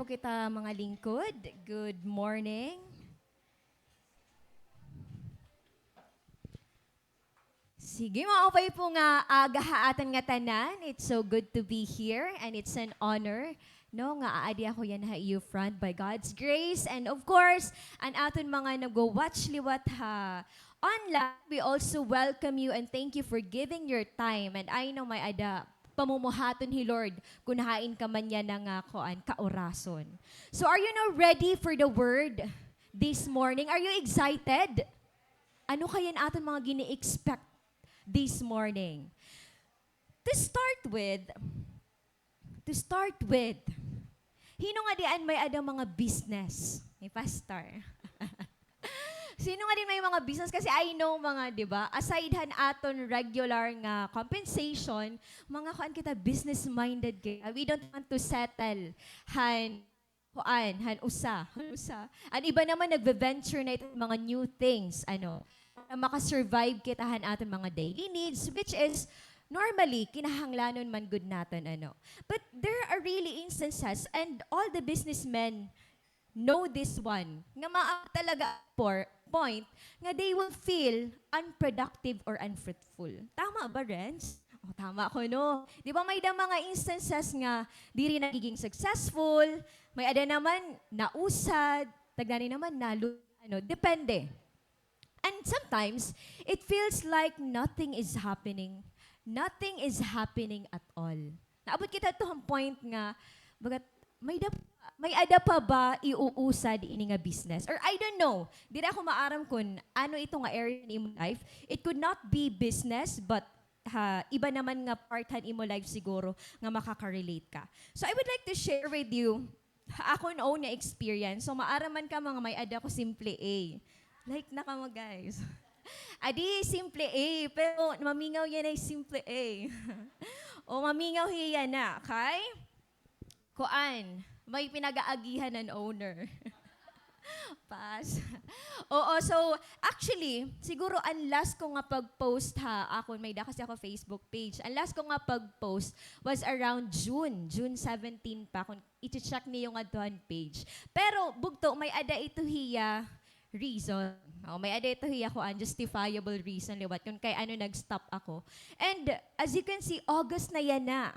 po kita mga lingkod. Good morning. Sige, maupay po nga agahaatan nga tanan. It's so good to be here and it's an honor. No, nga aadi ako yan ha iyo front by God's grace. And of course, an aton mga nag-watch liwat ha online, we also welcome you and thank you for giving your time. And I know may ada pamumuhaton hi Lord, kunahain ka man yan ng kaorason. So are you now ready for the word this morning? Are you excited? Ano kaya aton mga gini-expect this morning? To start with, hino nga diyan may ada mga business? May pastor. Sino nga din may mga business? Kasi I know mga, di ba, aside han aton regular nga compensation, mga kuan kita business-minded kaya. We don't want to settle han usa. An iba naman nagve-venture na itong mga new things, para makasurvive kita han aton mga daily needs, which is normally, kinahanglanon man good natin, But there are really instances, and all the businessmen know this one, nga talaga point, nga they will feel unproductive or unfruitful. Tama ba, Renz? Oh, tama ako, no? Di ba may da mga instances nga di rin nagiging successful, may ada naman nausad, tagdani naman depende. And sometimes, it feels like nothing is happening. Nothing is happening at all. Naabot kita to ang point nga, bagat may ada pa ba iuusad ini nga business? Or I don't know. Di na ako maaram kung ano ito nga area ni imo life. It could not be business, but iba naman nga part-han imo life siguro nga makaka-relate ka. So I would like to share with you ako own na experience. So maaraman ka mga may ada ko simple A. Like na ka mo guys. Adi simple A, pero mamingaw yan ay simple A. O mamingaw hiya na, kay? Kuan, may pinag-aagihan ng owner. Pass. Oo, so actually, siguro ang last ko nga pag-post may kasi ako Facebook page. Ang last ko nga pag-post was around June 17 pa, kung iti-check niyo yung aduhan page. Pero bugto, may ada ito hiya reason. May ada ito hiya ko unjustifiable reason liwat kung kay nag-stop ako. And as you can see, August na yan na.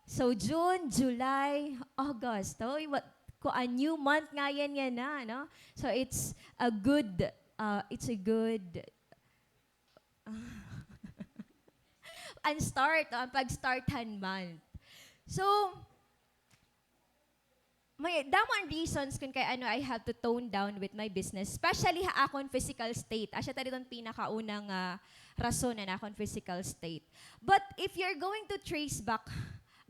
So, June, July, August. A new month nga yan na, no? So, it's a good pag-startan month. So, may damang reasons kung kay I have to tone down with my business, especially akong physical state. Asya tali doon pinakaunang rason na akong physical state. But if you're going to trace back,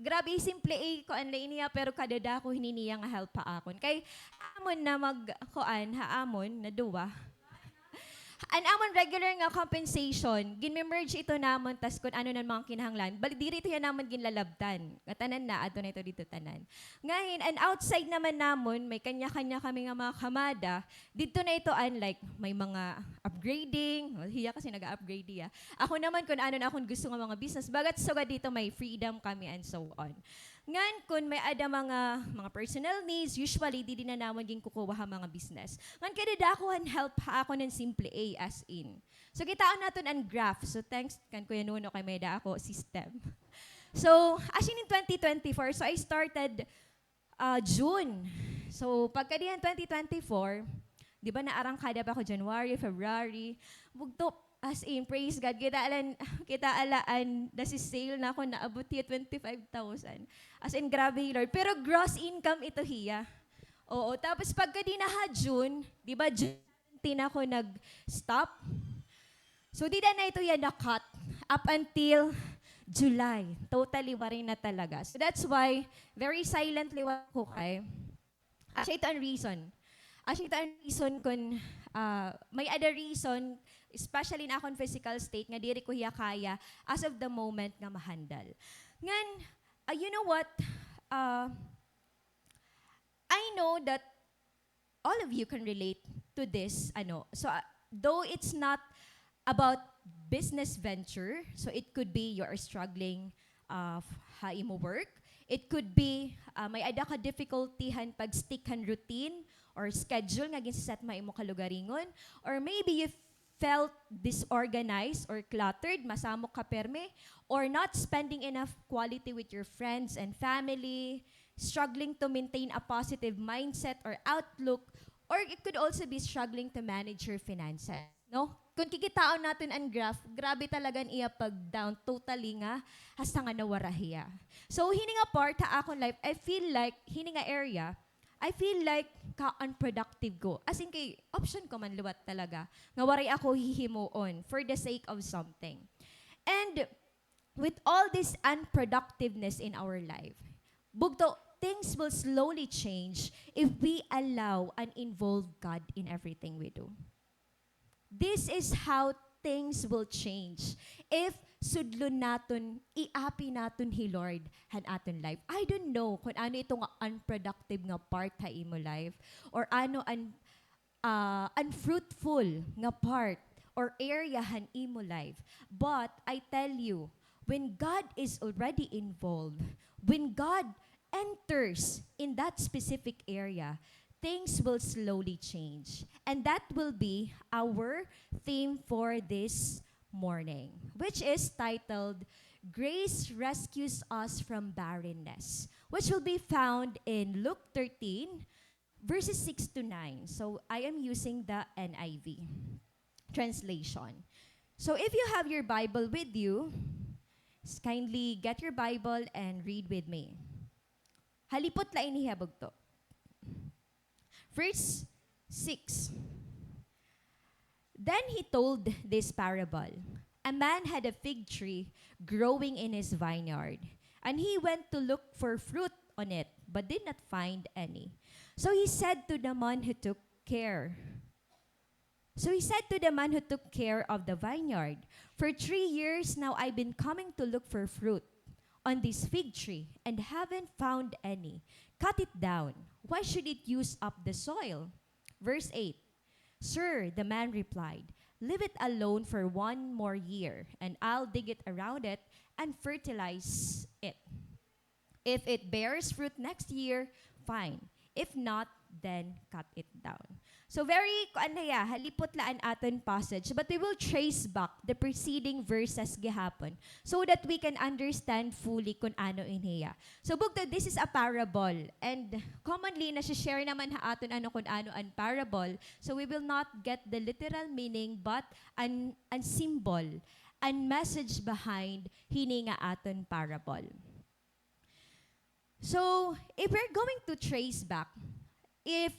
grabe, simple A ko niya, pero kadada ko hininiya nga help pa akon. Kay amon na haamon na duwa. An amon regular nga compensation, ginme-merge ito namon, tas kung ano ng mga kinahanglan, bali diri ito yan namon ginlalabtan. Katanan na, ato na ito dito tanan. Ngayon, and outside naman namon, may kanya-kanya kami nga mga kamada, dito na ito unlike, may mga upgrading, hiya kasi nag-upgrade ya. Ako naman kung ano na akong gusto ng mga business, bagat suga dito may freedom kami and so on. Ngan kung may ada mga personal needs, usually di din na naman din kukuha mga business. Ngan kada dakuhan help ako ng simple A as in. So kitaon naton ang graph. So thanks kan Kuya Nuno kay may da ako system. So as in 2024, so I started June. So pagkadiyan 2024, di ba naarangkada pa ako January, February, bugto. As in, praise God, kita alaan, si sale na ako, naabot hiya 25,000. As in, grabe, Lord. Pero gross income ito hiya. Oo, tapos pagka di na June, di ba, June 17 ako nag-stop. So, di na ito yan na-cut up until July. Totally warin na talaga. So, that's why, very silently ko kay. Actually, ito ang reason kung may other reason, especially na akong physical state, nga diri ko hiya kaya as of the moment nga mahandal. Ngan, you know what? I know that all of you can relate to this. So, though it's not about business venture, so it could be you're struggling ha imo work, It could be may ada ka difficultyhan pag-stickhan routine or schedule nga ginset maimo kalugaringon, or maybe you felt disorganized or cluttered, masamok ka perme, or not spending enough quality with your friends and family, struggling to maintain a positive mindset or outlook, or it could also be struggling to manage your finances. No? Kung kikitaon natin ang graph, grabe talaga iya pag down totally nga hasta nga nawarahiya. So hini nga part ha akong life, I feel like hini nga area, I feel like ka-unproductive ko. As in kay option ko man luwat talaga. Nga waray ako hihimuon for the sake of something. And with all this unproductiveness in our life, bugto, things will slowly change if we allow and involve God in everything we do. This is how things will change if sudlon naton, iapi naton hi Lord han aton life. I don't know kung ano itong unproductive nga part ha imo life or ano unfruitful nga part or area han imo life. But I tell you, when God is already involved, when God enters in that specific area, things will slowly change. And that will be our theme for this morning, which is titled, Grace Rescues Us from Barrenness, which will be found in Luke 13, verses 6 to 9. So I am using the NIV translation. So if you have your Bible with you, kindly get your Bible and read with me. Halipot lain hihabog to. Verse 6. Then he told this parable. A man had a fig tree growing in his vineyard, and he went to look for fruit on it, but did not find any. So he said to the man who took care of the vineyard, "For 3 years now I've been coming to look for fruit on this fig tree and haven't found any. Cut it down. Why should it use up the soil?" Verse 8. "Sir," the man replied, "leave it alone for 1 more year, and I'll dig it around it and fertilize it. If it bears fruit next year, fine. If not, then cut it down." So very, halipot laan aton passage, but we will trace back the preceding verses gihapon so that we can understand fully kung ano iniya. So bugto, this is a parable, and commonly nasi-share naman ha aton ano kung ano an parable. So we will not get the literal meaning, but an symbol, an message behind hini nga aton parable. So if we're going to trace back, if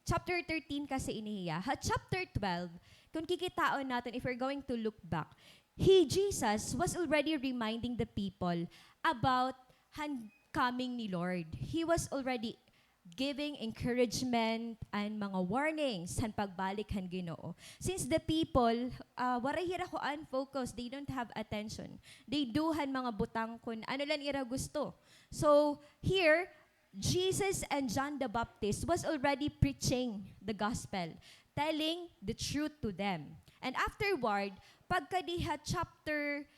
chapter 13 kasi inihiya, chapter 12, kung kikitaon natin, if we're going to look back, Jesus was already reminding the people about coming ni Lord. He was already giving encouragement and mga warnings han pagbalik han Ginoo. Since the people, waray hira ko unfocused, they don't have attention. They do han mga butang kun ano lang ira gusto. So here, Jesus and John the Baptist was already preaching the gospel, telling the truth to them. And afterward, pagkadiha chapter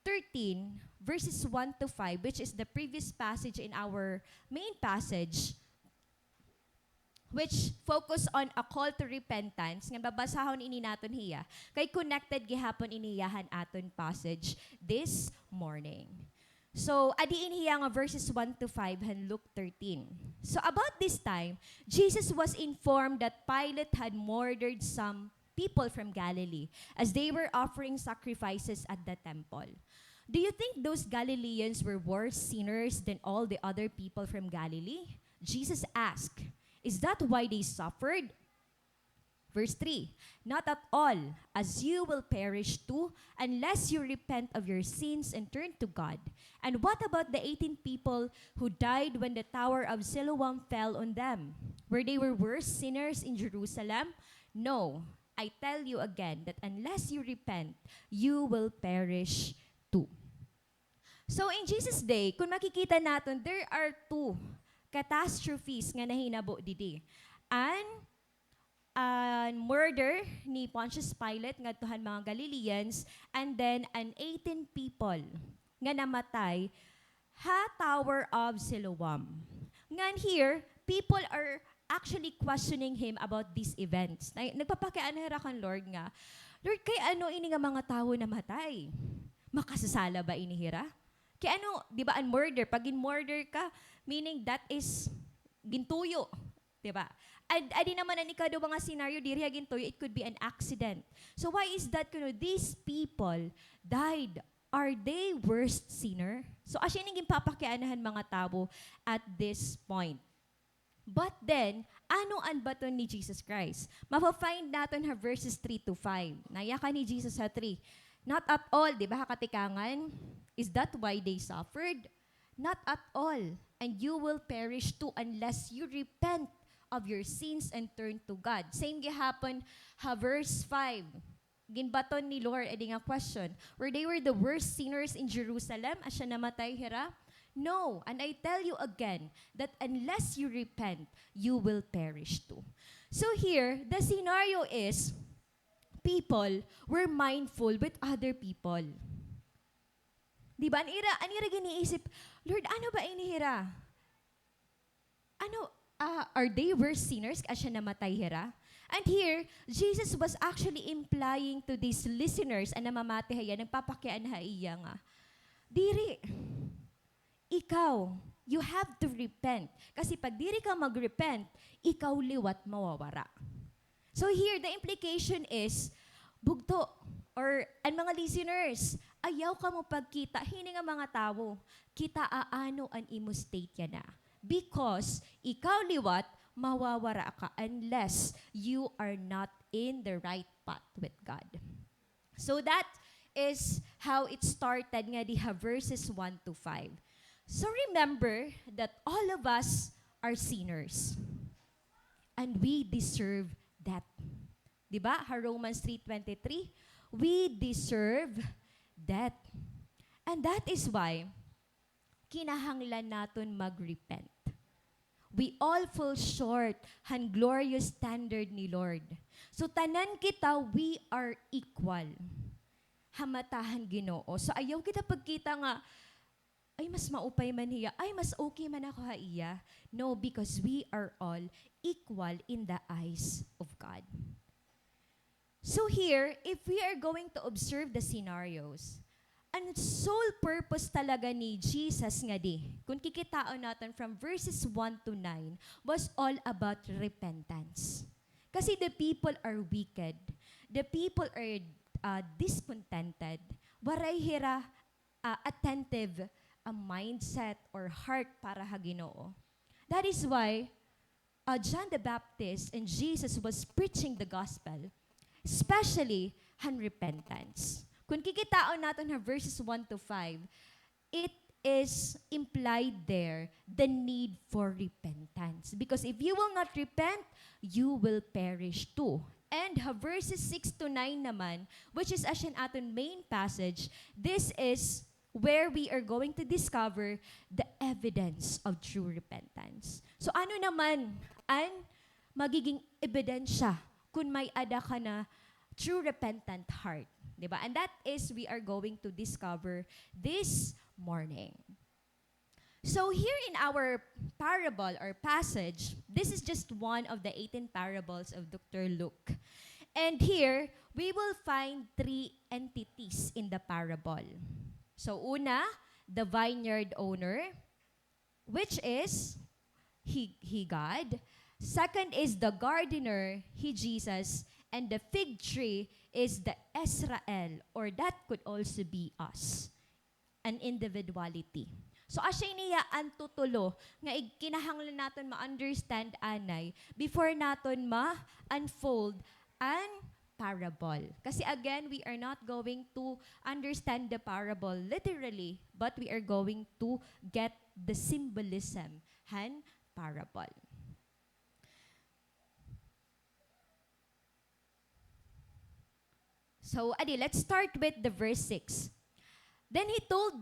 13, verses 1 to 5, which is the previous passage in our main passage, which focus on a call to repentance, nga babasahon ini naton hiya, kay connected gihapon iniyahan aton passage this morning. So, adiin hiya nga verses 1 to 5 han Luke 13. So, about this time, Jesus was informed that Pilate had murdered some people from Galilee as they were offering sacrifices at the temple. Do you think those Galileans were worse sinners than all the other people from Galilee? Jesus asked, "Is that why they suffered?" Verse 3, "Not at all, as you will perish too, unless you repent of your sins and turn to God. And what about the 18 people who died when the tower of Siloam fell on them? Were they worse sinners in Jerusalem? No, I tell you again that unless you repent, you will perish too." So in Jesus' day, kung makikita natin, there are 2 catastrophes nga nahinabo didi. An murder ni Pontius Pilate ngadtuhan mga Galileans, and then an 18 people nga namatay Tower of Siloam. Ngan here, people are actually questioning him about these events. Nagpapakianera kan Lord nga, Lord, kay ano ini nga mga tao namatay? Makasasala ba inihira? Kaya ano, di ba, ang murder, pag in-murder ka, meaning that is gintuyo. Di ba? Adi naman ang ikado mga scenario, diri gintuyo, it could be an accident. So why is that, these people died? Are they worst sinner? So asya nang gimpapakianahan mga tao at this point. But then, ano ang baton ni Jesus Christ? Mapafind natin ha verses 3 to 5. Nayaka ni Jesus sa 3. Not at all, di ba, katikangan? Is that why they suffered? Not at all. And you will perish too unless you repent of your sins and turn to God. Same gihapon ha verse 5. Ginbaton ni Lord, edi nga question, were they were the worst sinners in Jerusalem as siya namatay hira? No, and I tell you again, that unless you repent, you will perish too. So here, the scenario is, people were mindful with other people. Di ba? Anira giniisip, Lord, ano ba inihira? Ano, are they worse sinners as siya namatay hira? And here, Jesus was actually implying to these listeners na namamati haya, nagpapakian ha iya nga. Diri, ikaw, you have to repent. Kasi pag diri ka mag-repent, ikaw liwat mawawara. So here, the implication is, bugto, or ang mga listeners, ayaw ka mo pagkita, hini nga mga tao, kita aano an imo state ya na. Because ikaw liwat, mawawara ka unless you are not in the right path with God. So that is how it started nga diha verses 1 to 5. So remember that all of us are sinners. And we deserve that. Diba? Romans 3:23, we deserve that. And that is why kinahanglan naton mag-repent. We all fall short han glorious standard ni Lord. So tanan kita, we are equal. Hamatahan Ginoo. So ayaw kita pagkita nga, ay mas maupay man hiya, ay mas okay man ako ha iya. No, because we are all equal in the eyes of God. So here, if we are going to observe the scenarios, ang sole purpose talaga ni Jesus nga di, kung kikitaon natin from verses 1 to 9, was all about repentance. Kasi the people are wicked. The people are discontented. Waray hira attentive mindset or heart para ha Ginoo. That is why John the Baptist and Jesus was preaching the gospel, especially han repentance. Kung kikitaon natin ha verses 1 to 5, it is implied there the need for repentance. Because if you will not repent, you will perish too. And ha verses 6 to 9 naman, which is as an aton main passage, this is where we are going to discover the evidence of true repentance. So ano naman ang magiging ebidensya kung may ada ka na true repentant heart? Diba? And that is we are going to discover this morning. So here in our parable or passage, this is just one of the 18 parables of Dr. Luke. And here, we will find three entities in the parable. So una, the vineyard owner, which is he God. Second is the gardener, he Jesus. And the fig tree is the Israel, or that could also be us, an individuality. So asya niya ang tutulo nga kinahanglan naton ma-understand anay before naton ma-unfold ang parable. Kasi again, we are not going to understand the parable literally, but we are going to get the symbolism han parable. So, let's start with the verse 6. Then he told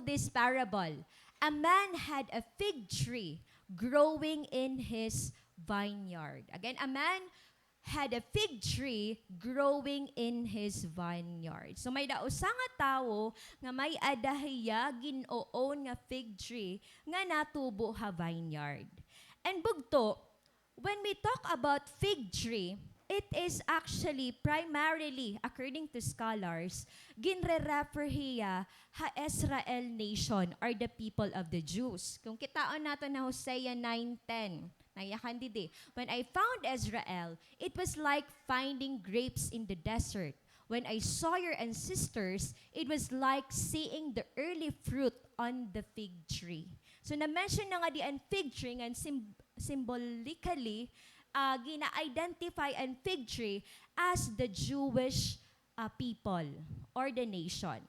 this parable. A man had a fig tree growing in his vineyard. Again, a man had a fig tree growing in his vineyard. So may dausa nga tawo nga may adahiya gin-own nga fig tree nga natubo ha vineyard. And bugto, when we talk about fig tree, it is actually primarily, according to scholars, ginre-refer hiya ha Israel nation or the people of the Jews. Kung kitaon nato na Hosea 9:10, nayakan didi, when I found Israel, it was like finding grapes in the desert. When I saw your ancestors, it was like seeing the early fruit on the fig tree. So na-mention na nga di ang fig tree nga symbolically, gina-identify ang fig tree as the Jewish people or the nation.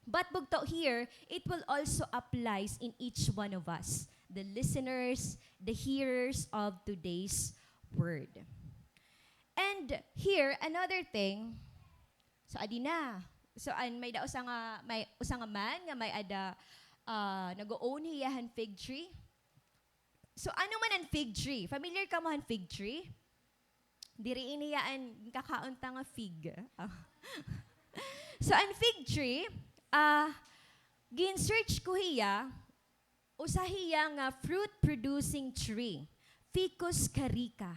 But bugto here, it will also applies in each one of us, the listeners, the hearers of today's word. And here, another thing, so adina, so may usa nga man nga may ada nag-own hiyahan fig tree. So ano man ang fig tree? Familiar ka mo ang fig tree? Diri iniyaan kakaunta nga fig. So ang fig tree, gin-search ko hiya, usahiya nga fruit-producing tree, Ficus carica.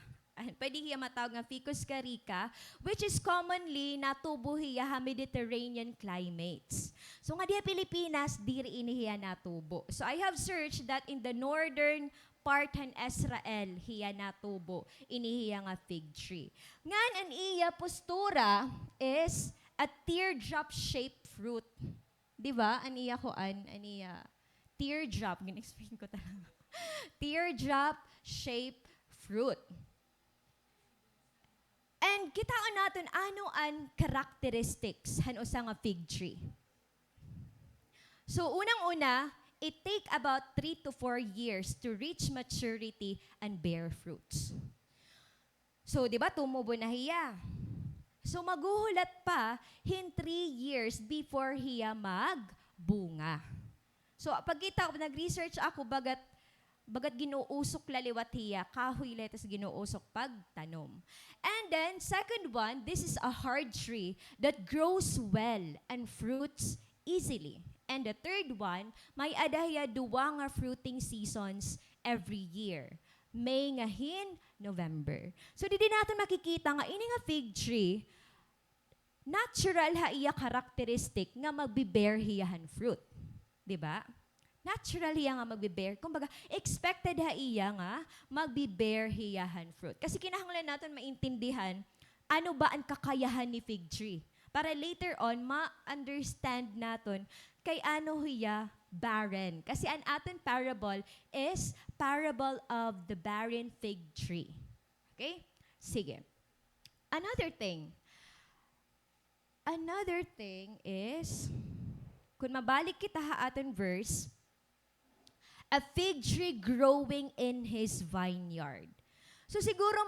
Pwede hiya matawag nga Ficus carica, which is commonly natubo hiya ha Mediterranean climates. So nga diya Pilipinas, diri inihiya natubo. So I have searched that in the northern part han Israel hiya natubo, inihiya nga fig tree. Ngan an iya postura is a teardrop-shaped fruit. Di ba? An iya teardrop, gin-explain ko talaga. Teardrop-shaped fruit. And kitaan natin ano ang characteristics han usa nga fig tree. So unang-una, it take about 3 to 4 years to reach maturity and bear fruits. So, di ba, tumubo na hiya. So, maguhulat pa hin 3 years before hiya magbunga. So, pagkita ko, nag-research ako, bagat ginuusok laliwat hiya, kahoy letas ginuusok pagtanom. And then, second one, this is a hard tree that grows well and fruits easily. And the third one, may adahiya duwa nga fruiting seasons every year. May ngahin, November. So, di natin makikita nga, ini nga fig tree, natural ha iya characteristic nga magbe-bear hiyahan fruit. Diba? Natural hiya nga magbe-bear. Kumbaga, expected ha iya nga magbe-bear hiyahan fruit. Kasi kinahanglan natin maintindihan, ano ba ang kakayahan ni fig tree? Para later on, ma-understand natin kay ano hiya barren. Kasi ang aton parable is parable of the barren fig tree. Okay? Sige. Another thing is, kung mabalik kita ha aton verse, a fig tree growing in his vineyard. So siguro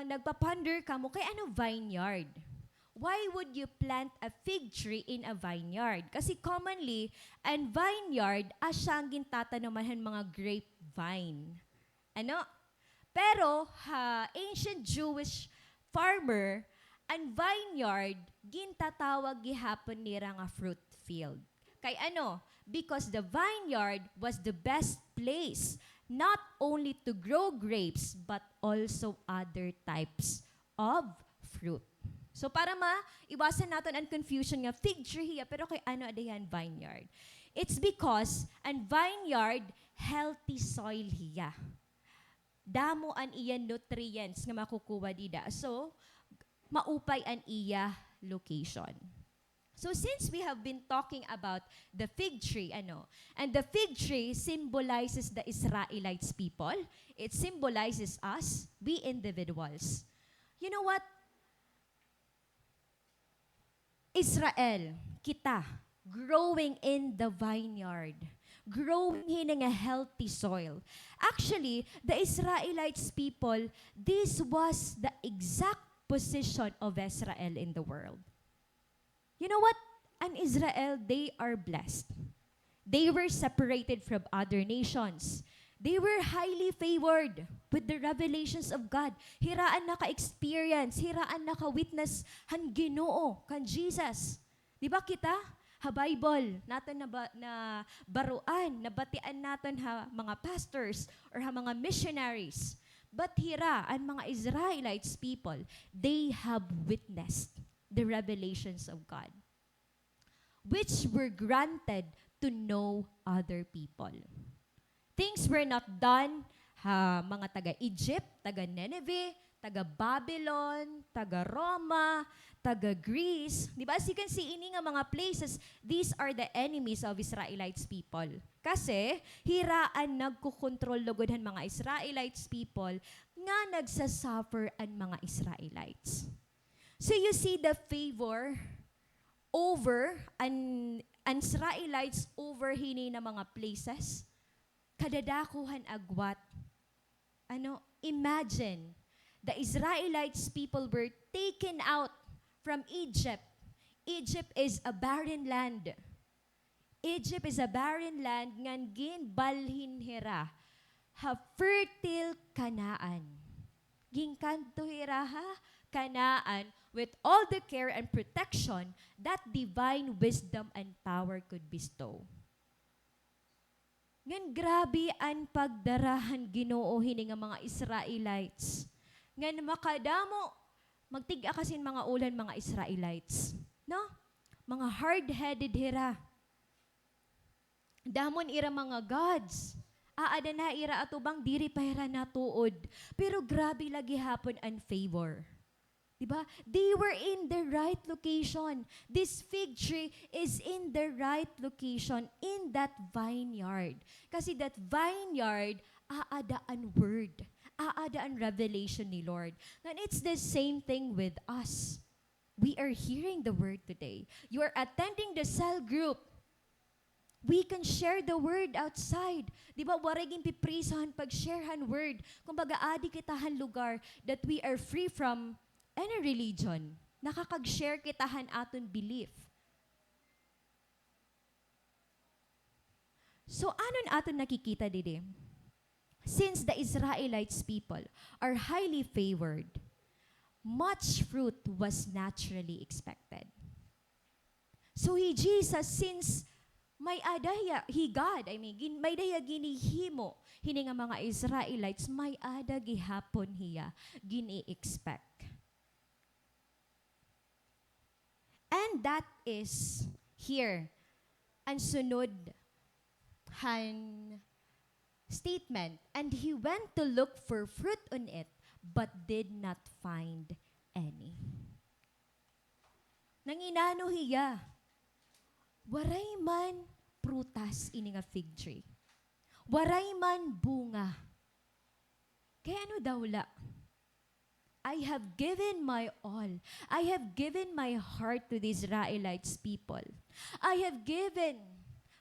nagpa-ponder ka mo, kay ano vineyard? Why would you plant a fig tree in a vineyard? Kasi commonly, ang vineyard, asyang gintatanaman mga grapevine. Ano? Pero, ancient Jewish farmer, ang vineyard, gintatawag gihapon nila nga fruit field. Kay ano? Because the vineyard was the best place not only to grow grapes, but also other types of fruit. So para iwasan natin ang confusion nga fig tree hiya, pero kay ano adayan vineyard? It's because ang vineyard healthy soil hiya. Damo an iya nutrients nga makukuha dida. So maupay an iya location. So since we have been talking about the fig tree, and the fig tree symbolizes the Israelites people, it symbolizes us, we individuals. You know what? Israel, kita, growing in the vineyard, growing in a healthy soil. Actually, the Israelites people, this was the exact position of Israel in the world. You know what? And Israel, they are blessed. They were separated from other nations. They were highly favored. with the revelations of God. Hiraan naka-experience, hiraan naka-witness han Ginoo, kan Jesus. Di ba kita? Ha Bible, natin na baruan, nabatian natin ha mga pastors or ha mga missionaries. But hira, ang mga Israelites people, they have witnessed the revelations of God, which were granted to know other people. Things were not done ha mga taga-Egypt, taga-Nineveh, taga-Babylon, taga-Roma, taga-Greece. Di ba? As you can see, ini nga mga places, these are the enemies of Israelites people. Kasi, hiraan nagkukontrol lugodhan mga Israelites people nga nagsasuffer ang mga Israelites. So you see the favor over an Israelites over hini na mga places. Kadadakuhan agwat. Imagine, the Israelites people were taken out from Egypt. Egypt is a barren land. Egypt is a barren land ngan ginbalhin hira ha fertile Canaan. Ginkanto hira ha Canaan with all the care and protection that divine wisdom and power could bestow. Ngan grabe ang pagdarahan Ginoo hini nga mga Israelites. Ngan makadamo, magtiga kasin mga ulan mga Israelites. No? Mga hard-headed hira. Damon ira mga gods. Aada na ira atubang diri pa hira natuod. Pero grabe lagi hapon ang favor. Diba? They were in the right location. This fig tree is in the right location in that vineyard. Kasi that vineyard, aada ang word. Aada ang revelation ni Lord. And it's the same thing with us. We are hearing the word today. You are attending the cell group. We can share the word outside. Di ba, waraging piprisahan pag-sharehan word. Kung baga, adi kitahan lugar that we are free from any religion. Nakakag-share kitahan aton belief. So, anon aton nakikita didi? Since the Israelites people are highly favored, much fruit was naturally expected. So, Jesus, since may adaya, may daya ginihimo, hini nga mga Israelites, may ada gihapon hiya, gini-expect. And that is here, ang sunod han statement. And he went to look for fruit on it, but did not find any. Nanginano hiya, waray man prutas ini nga fig tree. Waray man bunga. Kaya ano daw la? I have given my all. I have given my heart to the Israelites people. I have given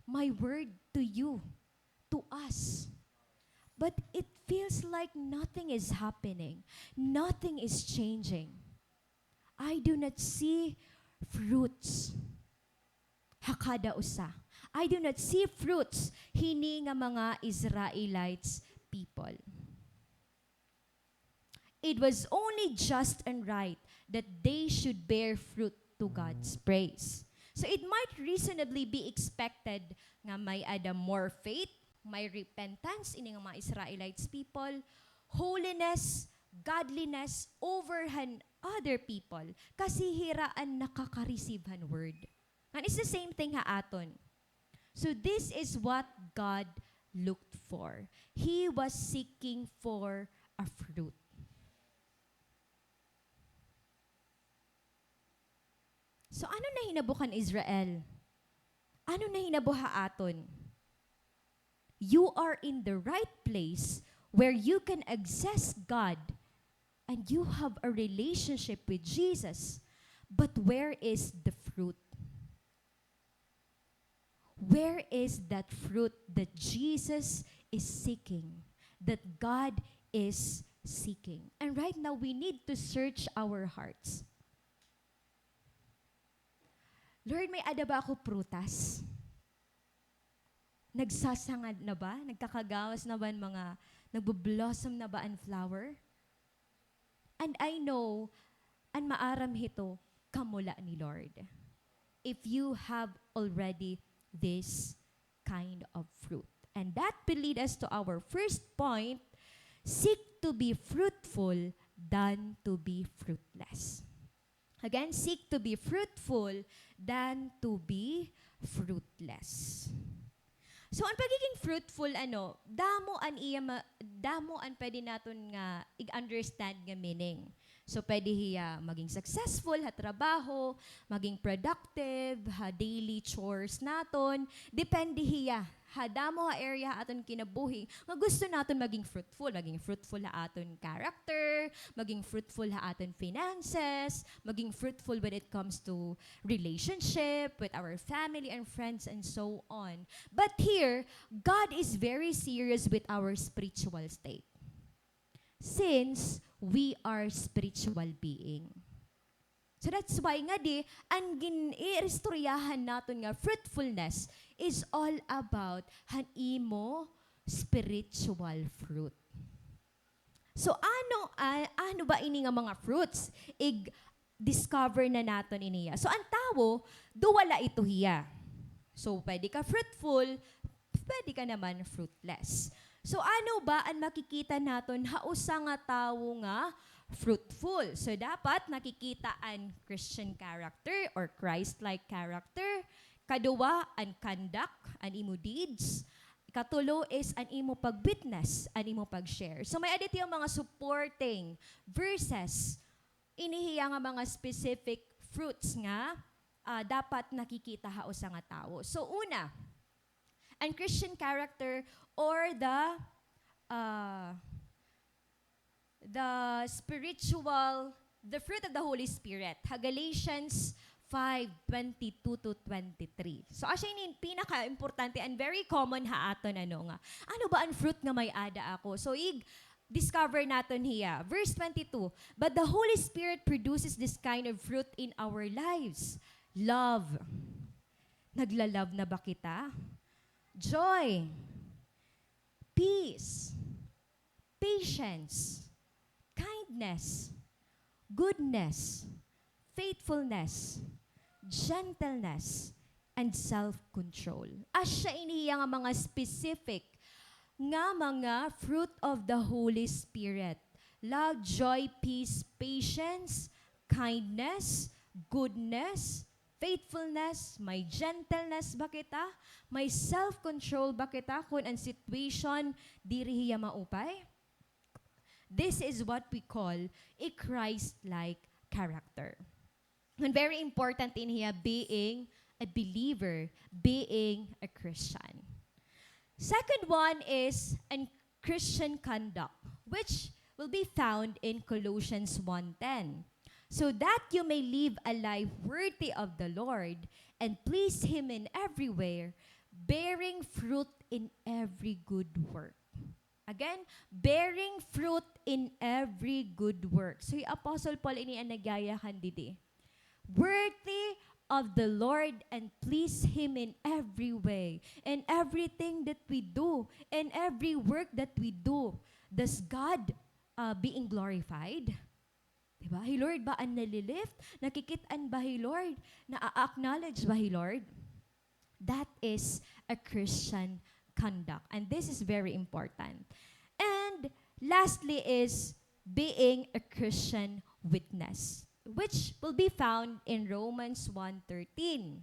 my word to you, to us. But it feels like nothing is happening. Nothing is changing. I do not see fruits. Hakada usa. I do not see fruits hini nga mga Israelites people. It was only just and right that they should bear fruit to God's praise. So it might reasonably be expected nga may ada more faith, may repentance ini nga mga Israelites people, holiness, godliness over other people kasi hiraan nakaka-receive word. And it's the same thing ha aton. So this is what God looked for. He was seeking for a fruit. So ano na hinabukan Israel? Ano na hinabuha aton? You are in the right place where you can access God and you have a relationship with Jesus. But where is the fruit? Where is that fruit that Jesus is seeking? That God is seeking? And right now, we need to search our hearts. Lord, may ada ba ako prutas? Nagsasangad na ba? Nagkakagawas na ba mga Nagbo-blossom na ba ang flower? And I know, ang maaram hito, kamula ni Lord. If you have already this kind of fruit. And that will lead us to our first point, seek to be fruitful than to be fruitless. Again, seek to be fruitful than to be fruitless. So, ang pagiging fruitful, damo an pwede naton nga i-understand nga meaning. So, pwede hiya maging successful ha trabaho, maging productive, ha daily chores naton, depende hiya. Damo ha area ha aton kinabuhi, nga gusto naton maging fruitful ha aton character, maging fruitful ha aton finances, maging fruitful when it comes to relationship with our family and friends and so on. But here, God is very serious with our spiritual state. Since we are spiritual being. So that's why nga ang gin-iistoryahan naton nga fruitfulness is all about hanimo spiritual fruit. So ano ba ini nga mga fruits? Discover na naton iniya. So ang tao, wala ito hiya. So pwede ka fruitful, pwede ka naman fruitless. So ano ba ang makikita naton hausa nga tawo nga fruitful? So dapat nakikita ang Christian character or Christ-like character. Kaduwa, ang conduct, ang imo deeds. Katulo is ang imo pag-witness, ang imo pag-share. So may adit yung mga supporting verses. Inihiya nga mga specific fruits nga dapat nakikita hausa nga tawo. So una, ang Christian character or the fruit of the Holy Spirit. Galatians 5:22-23. So actually pinaka-importante and very common ha aton ano ba ang fruit nga may ada ako? So discover naton hiya. Verse 22, but the Holy Spirit produces this kind of fruit in our lives. Love. Nagla-love na ba kita? Joy, peace, patience, kindness, goodness, faithfulness, gentleness, and self-control. Asya iniya nga mga specific nga mga fruit of the Holy Spirit. Love, joy, peace, patience, kindness, goodness, faithfulness, may gentleness ba kita? May self-control ba kita kung ang situation diri hiya maupay? This is what we call a Christ-like character. And very important in here, being a believer, being a Christian. Second one is a Christian conduct, which will be found in Colossians 1:10. So that you may live a life worthy of the Lord and please Him in everywhere, bearing fruit in every good work. Again, bearing fruit in every good work. So yung Apostle Paul ini ang nagayahan didi. Worthy of the Lord and please Him in every way, in everything that we do, in every work that we do. Does God being glorified? Diba? Hey Lord, ba ang nalilift? Nakikitaan ba hey Lord? Na-acknowledge ba hey Lord? That is a Christian conduct. And this is very important. And lastly is being a Christian witness, which will be found in Romans 1:13.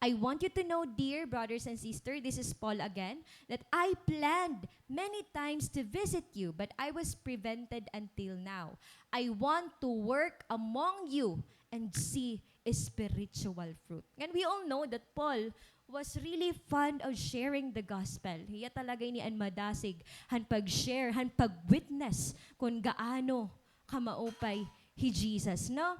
I want you to know, dear brothers and sisters, this is Paul again, that I planned many times to visit you, but I was prevented until now. I want to work among you and see a spiritual fruit. And we all know that Paul was really fond of sharing the gospel. Hiya talaga ni an madasig, han pag-share, han pag-witness kung gaano kamaupay hi Jesus, no?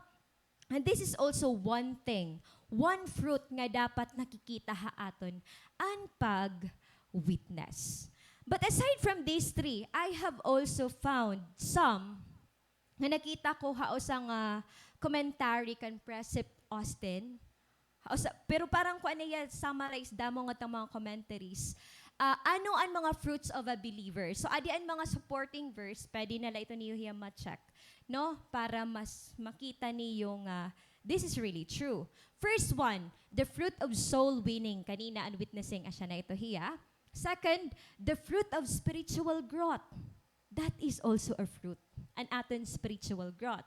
And this is also one thing, one fruit nga dapat nakikita haaton, ang pag-witness. But aside from these three, I have also found some nga nakita ko haosang commentary kan Precept Austin. Pero parang ko ano yan, summarize damo nga mga commentaries. ano ang mga fruits of a believer. So, adi ang mga supporting verse, pwede nala ito niyo hiya ma-check, no? Para mas makita niyong this is really true. First one, the fruit of soul winning. Kanina, ang witnessing asya na ito hiya. Second, the fruit of spiritual growth. That is also a fruit, an aton spiritual growth.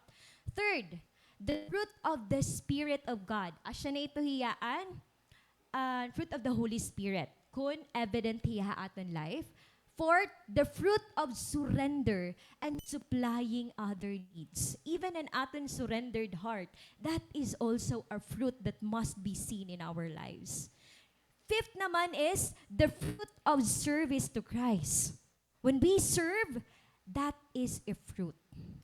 Third, the fruit of the Spirit of God. Asya na ito hiyaan, fruit of the Holy Spirit. Kun evident hiya aton life. Fourth, the fruit of surrender and supplying other needs. Even an aton surrendered heart, that is also a fruit that must be seen in our lives. Fifth naman is the fruit of service to Christ. When we serve, that is a fruit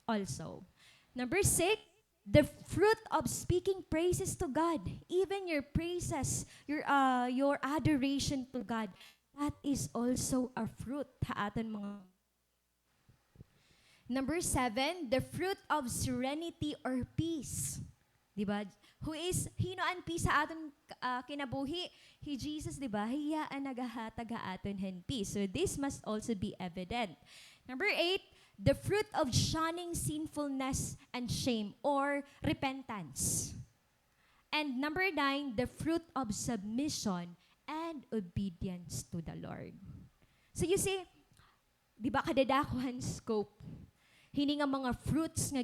also. Number 6, the fruit of speaking praises to God. Even your praises, your adoration to God, that is also a fruit. Haatan mga. Number 7, the fruit of serenity or peace. Diba? Who is, hinoan peace sa aton kinabuhi? He Jesus, diba? Hiyaan nagahatag aton hen peace. So this must also be evident. Number 8, the fruit of shunning sinfulness and shame or repentance. And number 9, the fruit of submission and obedience to the Lord. So you see, di ba kadadakuhan scope, hini nga mga fruits nga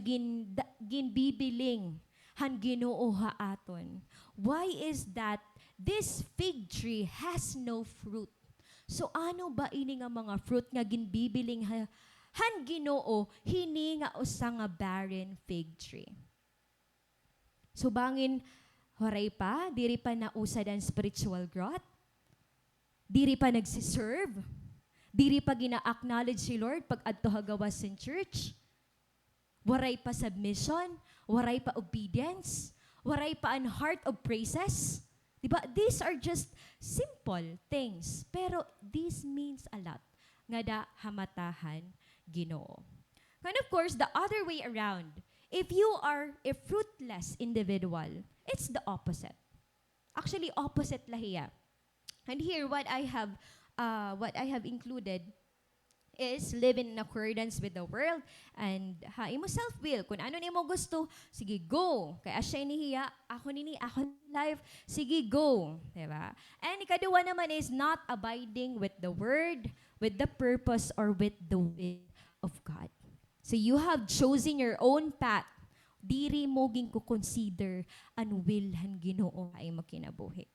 ginbibiling han Ginoo ha aton. Why is that this fig tree has no fruit? So ano ba ini nga mga fruit nga ginbibiling han Ginoo hini nga usa nga barren fig tree? So bangin horay pa, diri pa nausad ang spiritual growth, diri pa nagsiserve, diri pa gina-acknowledge si Lord pag adto hagawas in church, waray pa submission, waray pa obedience, waray pa an heart of praises. Diba? These are just simple things, pero this means a lot nga da hamatahan Ginoo. And of course, the other way around, if you are a fruitless individual, it's the opposite. Actually, opposite lahiya. And here, what I have included is living in accordance with the world and imo self-will. Kung ano nimo gusto, sige, go. Kaya asya nihiya, ako life, sige, go. Diba? And ikaduwa naman is not abiding with the word, with the purpose, or with the will of God. So you have chosen your own path. Diri mo ginko-consider ang will han Ginoo ay makinabuhi.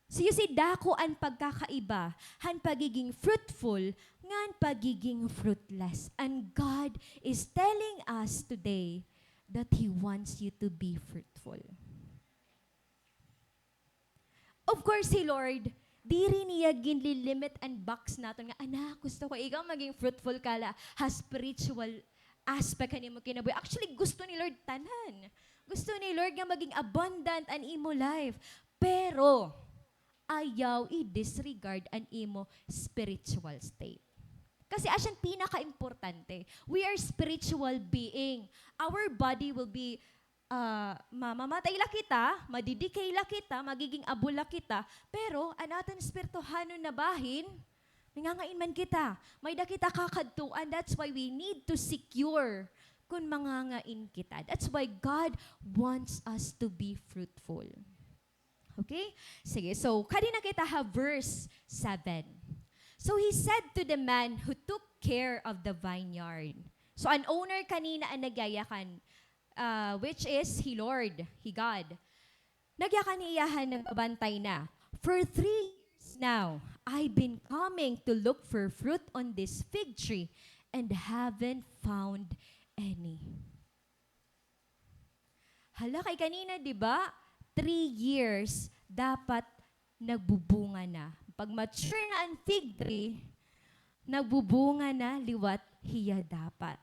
So you see, dako ang pagkakaiba, han pagiging fruitful, ngan pagiging fruitless. And God is telling us today that He wants you to be fruitful. Of course, si Lord, diri niya ginlilimit and box natin nga, anak, gusto ko ikaw maging fruitful kala, ha spiritual aspect kanimo kinabuhi. Actually, gusto ni Lord tanan. Gusto ni Lord nga maging abundant ang imo life. Pero, ayaw i-disregard ang imo spiritual state. Kasi asyan pinaka-importante. We are spiritual being. Our body will be, mamamatay la kita, madidikay la kita, magiging abula kita, pero ang ating spirituhanon na bahin, nangangain man kita, may da kita kakadtuan. That's why we need to secure kung mangangain kita. That's why God wants us to be fruitful. Okay? Sige, so kanina kita have verse 7. So he said to the man who took care of the vineyard. So an owner kanina ang nagyayakan, which is he Lord, he God. Nagyakan iyahan ng babantay na. For 3 years now, I've been coming to look for fruit on this fig tree and haven't found any. Hala, kay kanina, di ba? 3 years, dapat nagbubunga na. Pag mature na ang fig tree, nagbubunga na, liwat, hiya dapat.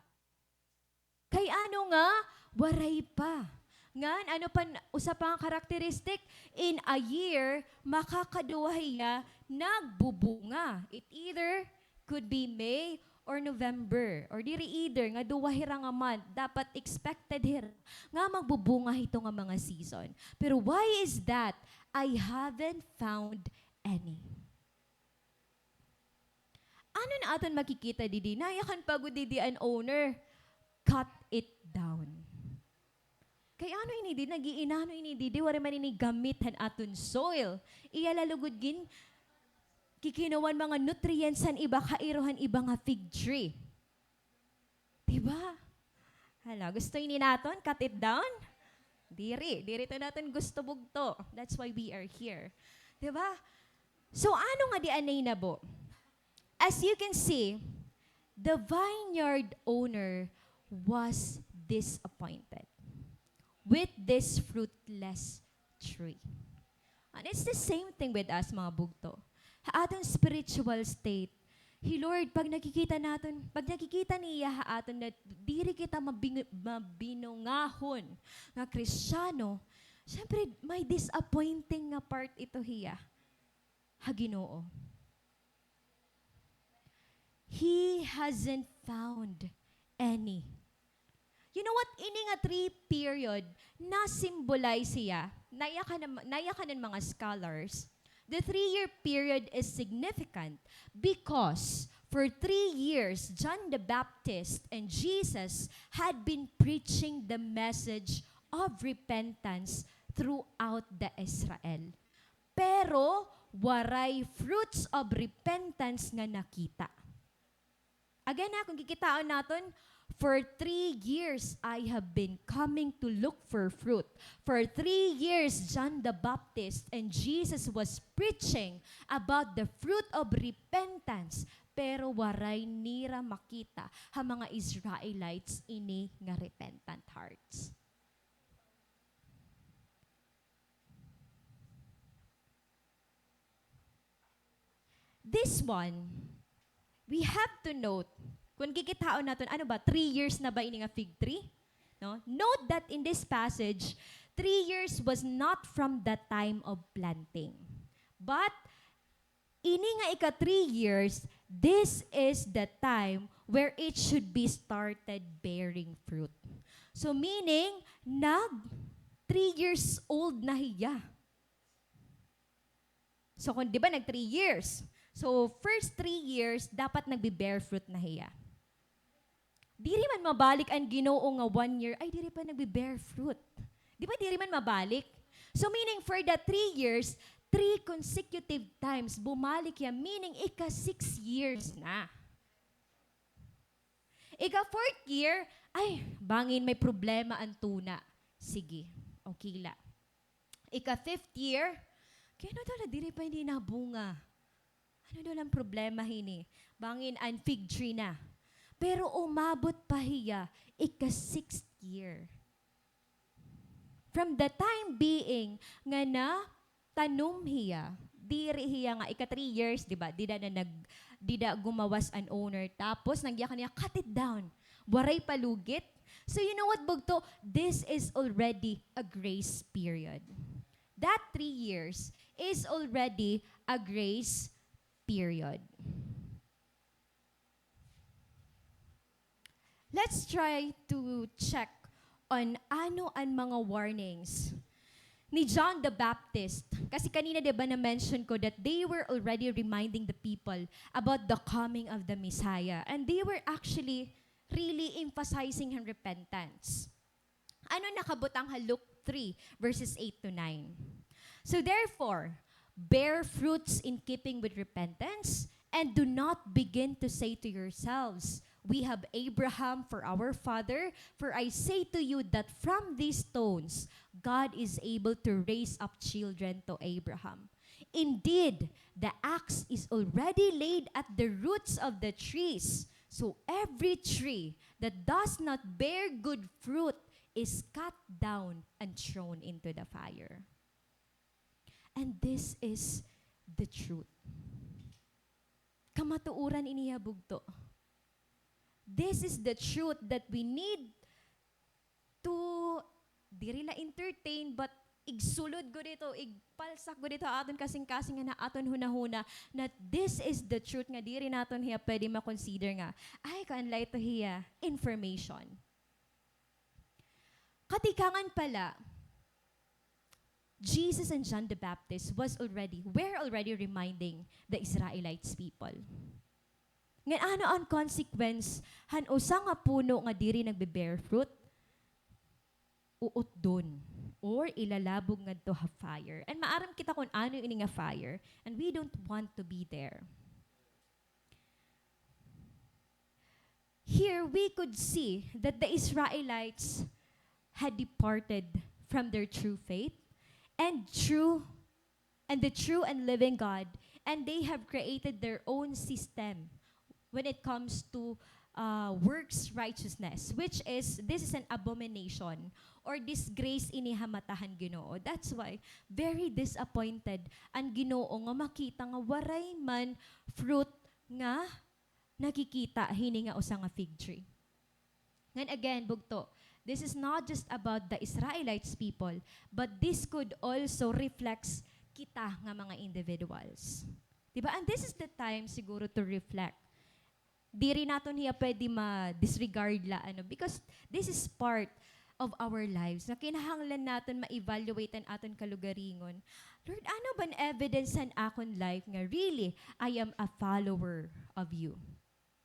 Kay ano nga, waray pa. Ngan, ano pa, usapang karakteristik, in a year, makakaduwa hiya, nagbubunga. It either could be May or November, or diri either, nga duwahira nga month, dapat expected hira, nga magbubunga ito nga mga season. Pero why is that? I haven't found any. Ano na aton makikita didi? Nayakan pagod didi an owner. Cut it down. Kaya ano ini di? Nagiinano ini di? Wari man ini gamitan aton soil. Iyalalugod gin, kikinawan mga nutrients san iba, kairohan iba nga fig tree. Diba? Hala, gusto ini naton? Cut it down? Diri to natin gusto bugto. That's why we are here. Diba? So ano nga di anay na bo? As you can see, the vineyard owner was disappointed with this fruitless tree. And it's the same thing with us, mga bugto. Atong spiritual state, Lord, pag nakikita niya aton na diri kita mabinungahon nga Kristiyano, siyempre may disappointing nga part ito hiya. Ginoo. He hasn't found any. You know what? Ini nga 3 period na symbolize siya. Nayakanan mga scholars. The 3-year period is significant because for 3 years, John the Baptist and Jesus had been preaching the message of repentance throughout the Israel. Pero waray fruits of repentance nga nakita. Again kung kikitaan natin, for 3 years I have been coming to look for fruit. For 3 years, John the Baptist and Jesus was preaching about the fruit of repentance. Pero waray nira makita ha mga Israelites ini nga repentant hearts. This one, we have to note, kung kikitaon natin, 3 years na ba ini nga fig tree? No? Note that in this passage, 3 years was not from the time of planting. But, ini nga 3 years, this is the time where it should be started bearing fruit. So meaning, 3 years old na hiya. So kung di ba 3 years, so first 3 years, dapat nagbe-bear fruit na hiya. Diri man mabalik ang Ginoo nga 1 year, ay diri pa nagbe-bear fruit. Di ba diri man mabalik? So meaning for the 3 years, 3 consecutive times bumalik yan, meaning 6 years na. 4th year, ay bangin may problema ang tuna. Sige, okay la. 5th year, kaya na diri pa hindi nabunga. Ano daw lang problema hini? Bangin ang fig tree na. Pero umabot pa hiya 6th year. From the time being nga na tanom hiya, diri hiya nga 3 years, di ba? Dida gumawas an owner. Tapos nagyakan niya, cut it down. Waray palugit. So you know what, Bugto? This is already a grace period. That 3 years is already a grace period. Let's try to check on ano ang mga warnings ni John the Baptist. Kasi kanina diba na-mention ko that they were already reminding the people about the coming of the Messiah. And they were actually really emphasizing on repentance. Ano nakabutang Luke 3, verses 8 to 9. So therefore, bear fruits in keeping with repentance, and do not begin to say to yourselves, we have Abraham for our father, for I say to you that from these stones, God is able to raise up children to Abraham. Indeed, the axe is already laid at the roots of the trees. So every tree that does not bear good fruit is cut down and thrown into the fire. And this is the truth. Kamatuuran iniya bugto. This is the truth that we need to, diri la entertain, but igsulod ko dito, igpalsak ko dito aton kasing-kasing na aton hunahuna, na this is the truth nga diri naton hiya pwede ma-consider nga, ay kaanlay to hiya, information. Katikangan pala, Jesus and John the Baptist were already reminding the Israelites people. Nga ano ang consequence han usa nga puno nga diri nagbe-bear fruit? Uot dun or ilalabog ngadto ha fire. And maaram kita kung ano ini nga fire and we don't want to be there. Here we could see that the Israelites had departed from their true faith and the true and living God, and they have created their own system when it comes to works righteousness, which is, this is an abomination or disgrace inihamatahan Ginoo. That's why very disappointed ang Ginoo nga makita nga waray man fruit nga nakikita hini nga usa nga fig tree. And again, bugto, this is not just about the Israelites people, but this could also reflects kita nga mga individuals. Diba? And this is the time siguro to reflect. Di rin natin hiya pwede ma-disregard la, because this is part of our lives na kinahanglan natin ma-evaluate ang aton kalugaringon. Lord, ano ban evidence an akon life nga really I am a follower of you?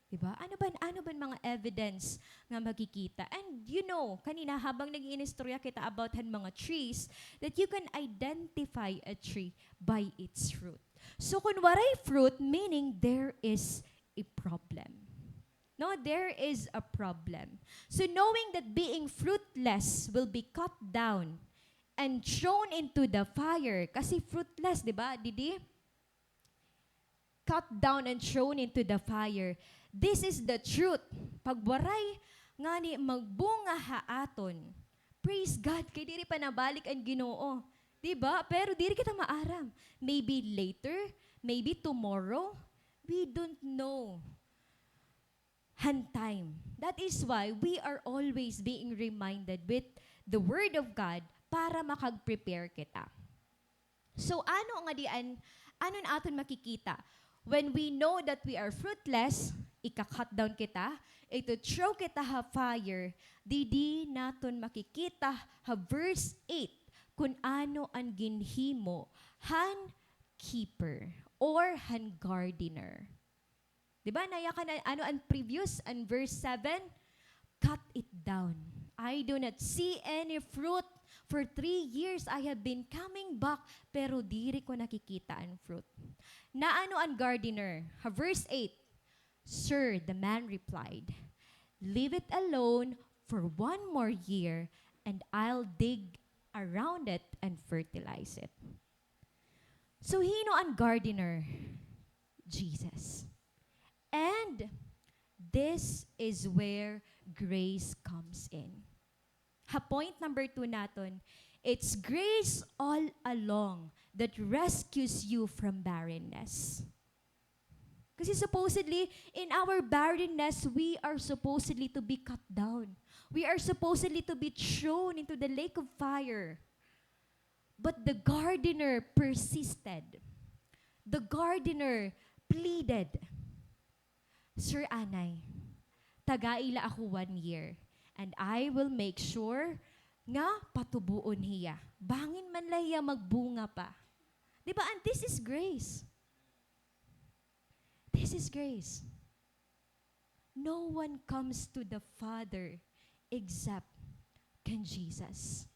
Diba? Ano ban mga evidence nga makikita? And you know, kanina habang nag-iinistorya kita about han mga trees, that you can identify a tree by its fruit. So kung waray fruit, meaning there is a problem. No, there is a problem. So knowing that being fruitless will be cut down and thrown into the fire, kasi fruitless, diba, Didi? Cut down and thrown into the fire. This is the truth. Pag waray nga ni magbunga haaton, praise God, kay diri pa nabalik ang Ginoo. Diba? Pero diri kita maaram. Maybe later, maybe tomorrow, we don't know. Time. That is why we are always being reminded with the Word of God para makag-prepare kita. So ano nga dian, anon aton makikita? When we know that we are fruitless, ika-cut down kita, ito throw kita ha fire, di naton makikita ha verse 8, kung ano ang ginhimo han keeper or han gardener. Diba, naya ka na, ano ang previous, and verse 7, cut it down. I do not see any fruit. For 3 years, I have been coming back, pero diri ko nakikita ang fruit. Na ano ang gardener? Ha, verse 8, Sir, the man replied, leave it alone for 1 more year, and I'll dig around it and fertilize it. So, hino ang gardener? Jesus. And this is where grace comes in. Ha, point number 2 naton, it's grace all along that rescues you from barrenness. Kasi supposedly, in our barrenness, we are supposedly to be cut down. We are supposedly to be thrown into the lake of fire. But the gardener persisted. The gardener pleaded, Sir Anay, tagaila ako 1 year, and I will make sure nga patubuon hiya. Bangin man lang hiya magbunga pa. Diba? And this is grace. This is grace. No one comes to the Father except can Jesus.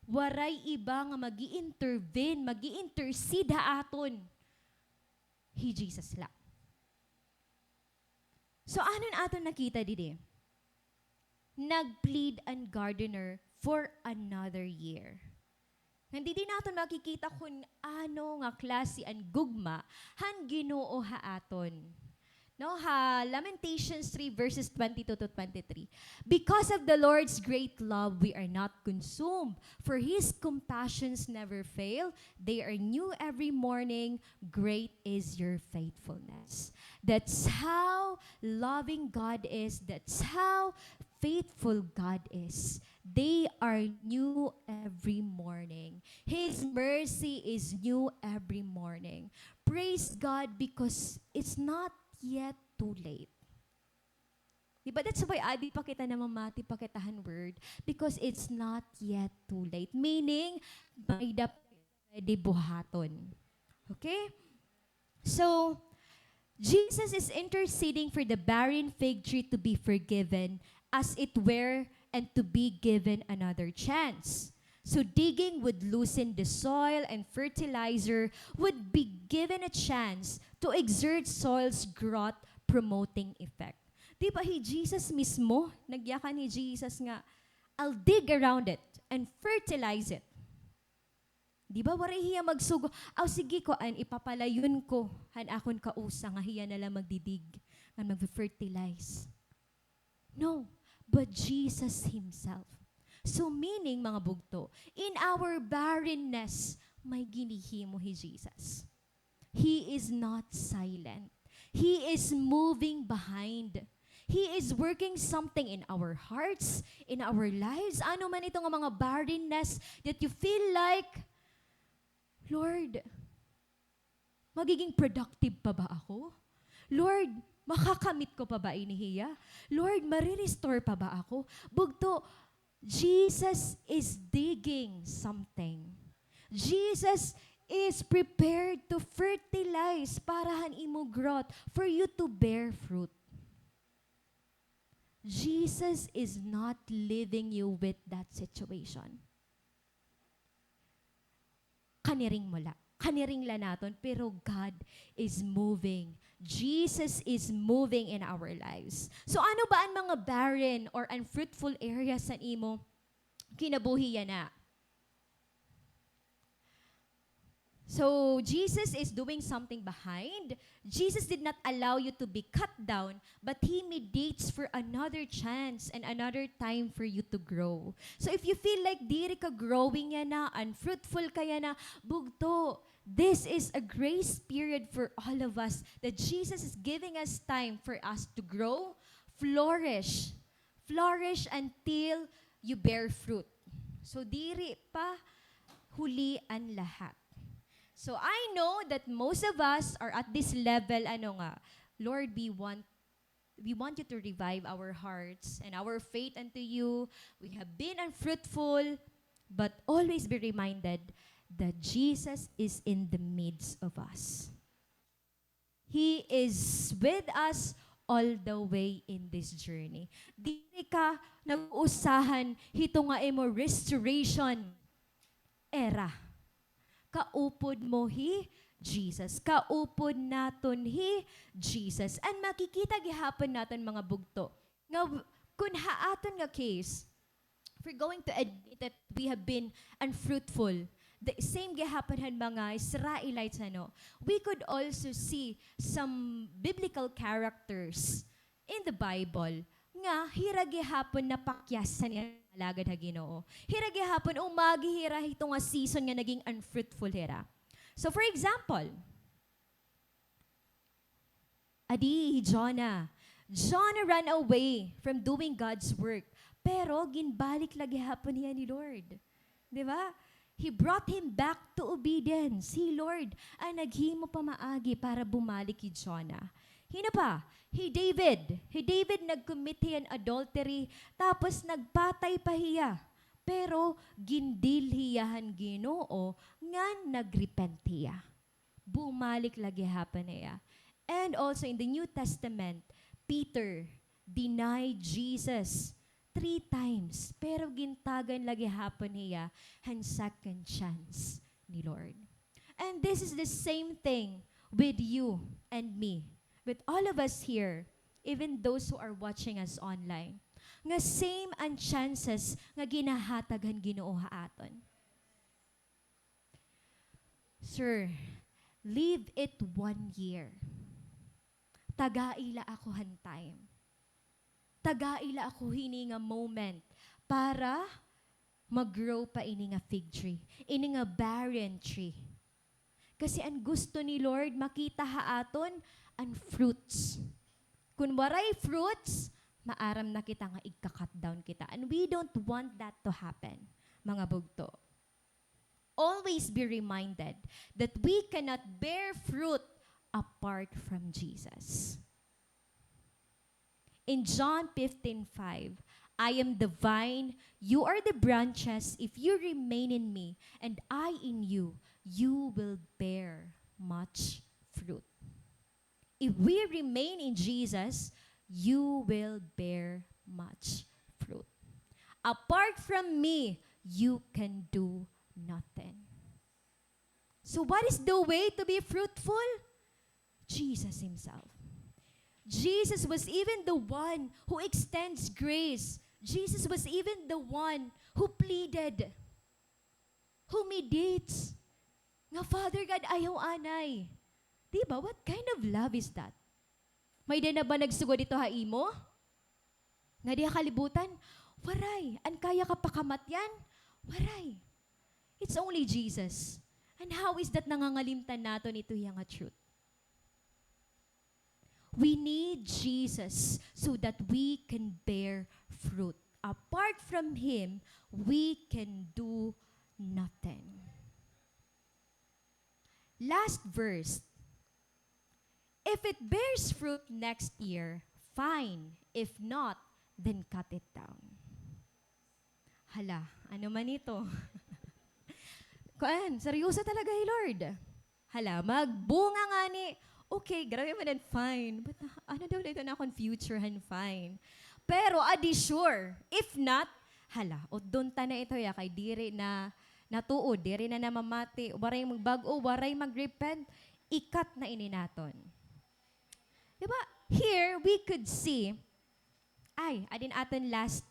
Waray iba nga magi-intervene, magi-intercede aton. He Jesus lang. So, anon aton nakita didi? Nag-plead ang gardener for another year. Hindi din natin makikita kung ano nga klase ang gugma han Ginoo haaton. No, ha, Lamentations 3 verses 22 to 23. Because of the Lord's great love, we are not consumed, for His compassions never fail. They are new every morning. Great is your faithfulness. That's how loving God is. That's how faithful God is. They are new every morning. His mercy is new every morning. Praise God because it's not yet too late. Diba? That's why adi pa kita na mamati pa kitahan word because it's not yet too late. Meaning, may dapat pwede buhaton. Okay? So, Jesus is interceding for the barren fig tree to be forgiven as it were and to be given another chance. So digging would loosen the soil and fertilizer would be given a chance to exert soil's growth promoting effect. Di ba Jesus mismo, nagyakan ni Jesus nga, I'll dig around it and fertilize it. Di ba wari hiya magsugo, aw sige ko an ipapalayon ko han akon kausa nga hiya na lang magdidig nga mag-fertilize. No, but Jesus himself. So meaning, mga bugto, in our barrenness, may ginihimo hi Jesus. He is not silent. He is moving behind. He is working something in our hearts, in our lives. Ano man itong mga barrenness that you feel like, Lord, magiging productive pa ba ako? Lord, makakamit ko pa ba inihiya? Lord, marirestore pa ba ako? Bugto, Jesus is digging something. Jesus is prepared to fertilize para han imo growth for you to bear fruit. Jesus is not leaving you with that situation. Kaniring mula. Kaniring la naton, pero God is moving. Jesus is moving in our lives. So ano ba ang mga barren or unfruitful areas sa imo kinabuhiya na? So Jesus is doing something behind. Jesus did not allow you to be cut down, but He mediates for another chance and another time for you to grow. So if you feel like diri ka growing ya na, unfruitful kaya na, bugto, this is a grace period for all of us that Jesus is giving us time for us to grow, flourish until you bear fruit. So diri pa huli ang lahat. So I know that most of us are at this level, Lord, we want you to revive our hearts and our faith unto you. We have been unfruitful, but always be reminded that Jesus is in the midst of us. He is with us all the way in this journey. Di ka nag-usahan hito nga imo restoration era. Kaupod mo Jesus. Kaupod naton Jesus. And makikita gihapon naton mga bugto. Nga kung haaton nga case, if we're going to admit that we have been unfruitful, the same gihapon han mga Israelites we could also see some biblical characters in the Bible nga hiragihapon na pakyasan niya alagad ha Ginoo. Hiragihapon umagihira ito nga season nga naging unfruitful hira. So for example, Jonah ran away from doing God's work, pero ginbalik lagi hapon niya ni Lord. 'Di ba? He brought him back to obedience. Lord, ang naghimo pa maagi para bumalik ki Jonah. Hina pa, David nag-commit hiyan adultery, tapos nagpatay pa hiya. Pero gindil hiyahan Ginoo nga nagrepent hiya. Bumalik lagi happen niya. And also in the New Testament, Peter denied Jesus 3 times, pero gintagan lagi happen niya han second chance ni Lord. And this is the same thing with you and me. With all of us here, even those who are watching us online, nga same ang chances nga ginahataghan Ginoo haaton. Sir, leave it 1 year. Tagaila ako han time. Tagaila ako hini nga moment para mag-grow pa ini nga fig tree, ini nga barren tree. Kasi ang gusto ni Lord makita haaton ang fruits. Kung waray fruits, maaram na kita nga ika-cut down kita. And we don't want that to happen, mga bugto. Always be reminded that we cannot bear fruit apart from Jesus. In John 15:5, I am the vine, you are the branches. If you remain in me, and I in you, you will bear much fruit. if we remain in Jesus, you will bear much fruit. Apart from me, you can do nothing. So what is the way to be fruitful? Jesus himself. Jesus was even the one who extends grace. Jesus was even the one who pleaded, who mediates. Nga, Father God, ayaw anay. Diba? What kind of love is that? May din na ba nagsugod dito haimo? Nga diha kalibutan? Waray. An kaya ka pakamatyan? Waray. It's only Jesus. And how is that nangangalimtan nato ito yung truth? We need Jesus so that we can bear fruit. Apart from Him, we can do nothing. Last verse. If it bears fruit next year, fine. If not, then cut it down. Hala, ano man ito? Kuan, seryoso talaga Lord. Hala, magbunga nga ni, okay, grabe man and fine. But ano daw ito na akong future and fine. Pero adi sure, if not, hala, o doon ta na ito ya kay diri na natuod, diri na namamati, waray magbago, waray magrepent, ikat na ini naton. Diba? Here, we could see, adin aton last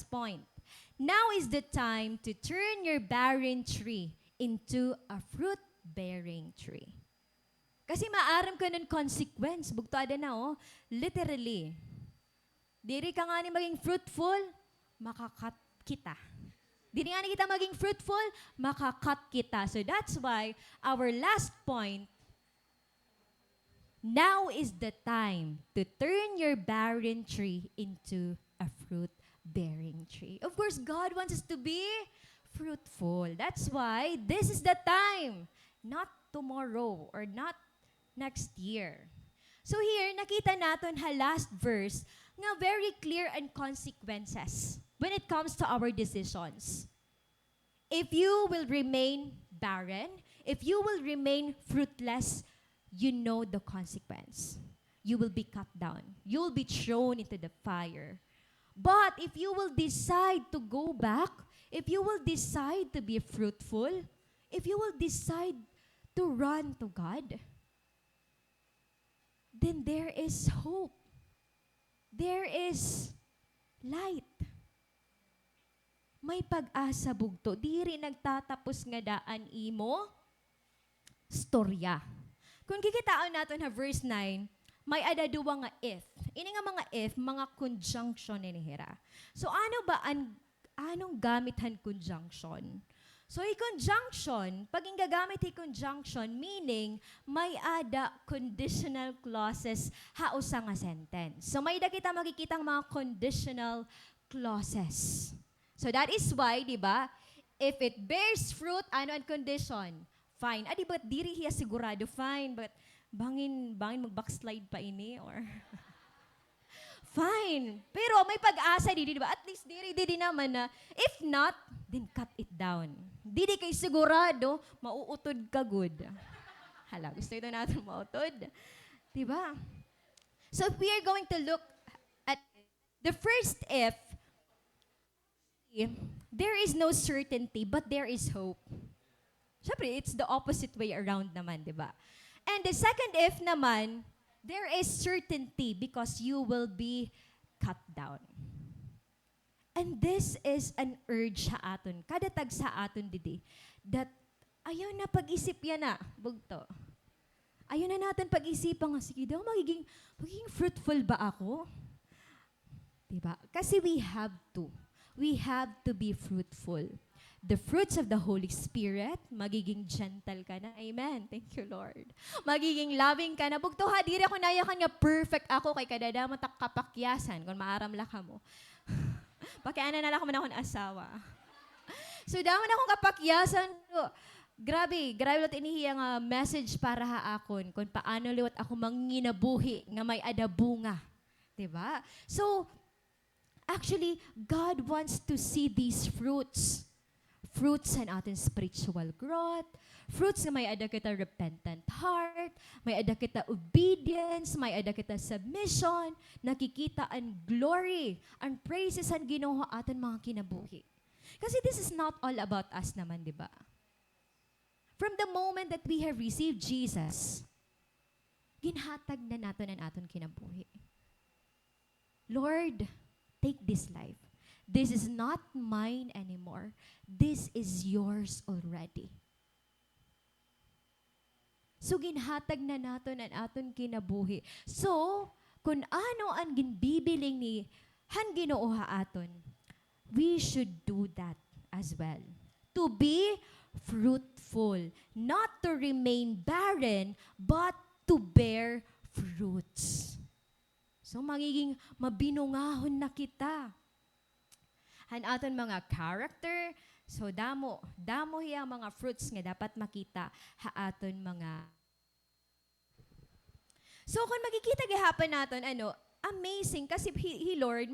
point. Now is the time to turn your barren tree into a fruit-bearing tree. Kasi maaram ka ng consequence. Bugto ada na, literally. Diri ka nga ni maging fruitful, makakat kita. Diri nga ni kita maging fruitful, makakat kita. So that's why our last point, now is the time to turn your barren tree into a fruit-bearing tree. Of course, God wants us to be fruitful. That's why this is the time, not tomorrow or not next year. So here, nakita natin last verse nga very clear and consequences when it comes to our decisions. If you will remain barren, if you will remain fruitless, you know the consequence. You will be cut down. You will be thrown into the fire. But if you will decide to go back, if you will decide to be fruitful, if you will decide to run to God, then there is hope. There is light. May pag-asa bugto. Diri nagtatapos nga daan imo, storya. Kung kikitaan natin verse 9, may adaduwa nga if. Ini nga mga if, mga conjunction inihira. So ano ba anong gamitan conjunction? So conjunction, pag gagamit conjunction, meaning may ada conditional clauses hausa nga sentence. So may kita makikitang mga conditional clauses. So that is why, di ba, if it bears fruit, ano ang condition? Fine. Adi ba't diri hiya sigurado? Fine. But bangin mag-backslide pa ini or fine. Pero may pag-asa di ba? At least diri naman na if not, then cut it down. Didi kay sigurado, mauutod ka good. Hala, gusto ito natin mauutod. Diba? So if we are going to look at the first if, there is no certainty, but there is hope. Siyempre, it's the opposite way around naman, di ba? And the second if naman, there is certainty because you will be cut down. And this is an urge sa aton, kada tag sa aton didi, that ayaw na pag-isip yan na, bugto. Ayaw na natin pag-isipan nga, sige daw, magiging fruitful ba ako? Diba? Kasi we have to be fruitful. The fruits of the Holy Spirit, magiging gentle ka na. Amen. Thank you, Lord. Magiging loving ka na. Bugto ha, diri ako naya ka nga perfect ako kay kadada matak kapakyasan kung maaram la ka mo. Pakianan na lang ako man akong asawa. So, daman akong kapakyasan. Grabe lot inihiya nga message para haakon kung paano liwat ako manginabuhi nga may adabunga. Diba? So, actually, God wants to see these fruits fruits sa aton spiritual growth, fruits nga may ada kita repentant heart, may ada kita obedience, may ada kita submission, nakikita ang glory, ang praises ang Ginoo aton mga kinabuhi. Kasi this is not all about us naman, di ba? From the moment that we have received Jesus, ginhatag na naton ang aton kinabuhi. Lord, take this life. This is not mine anymore. This is yours already. So, ginhatag na naton ang aton kinabuhi. So, kung ano ang ginbibiling ni Han Ginoo aton, we should do that as well. To be fruitful, not to remain barren, but to bear fruits. So, magiging mabinungahon na kita. Han aton mga character, so damo hiya mga fruits nga dapat makita haaton mga. So kung makikita gihapon naton amazing kasi he Lord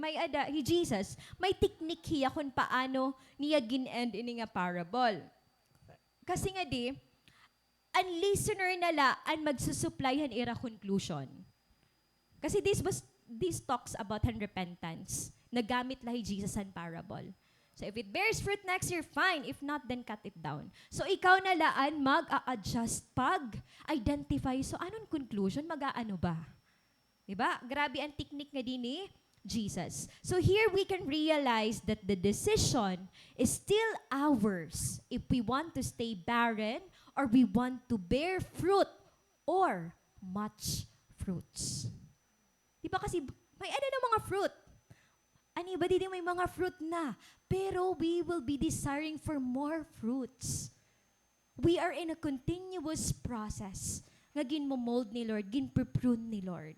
he Jesus may technique hiya kung paano niya gin-end ini nga parable. Kasi nga di ang listener nala ang magsusupply ira conclusion. Kasi this talks about repentance. Nagamit lahi Jesus ang parable. So if it bears fruit next year, fine. If not, then cut it down. So ikaw na laan mag-a-adjust pag-identify. So anong conclusion? Mag-aano ba? Diba? Grabe ang technique nga din ni Jesus. So here we can realize that the decision is still ours if we want to stay barren or we want to bear fruit or much fruits. Diba kasi may na mga fruit. Ani ba din may mga fruit na, pero we will be desiring for more fruits. We are in a continuous process nga ginmo-mold ni Lord, ginprune ni Lord.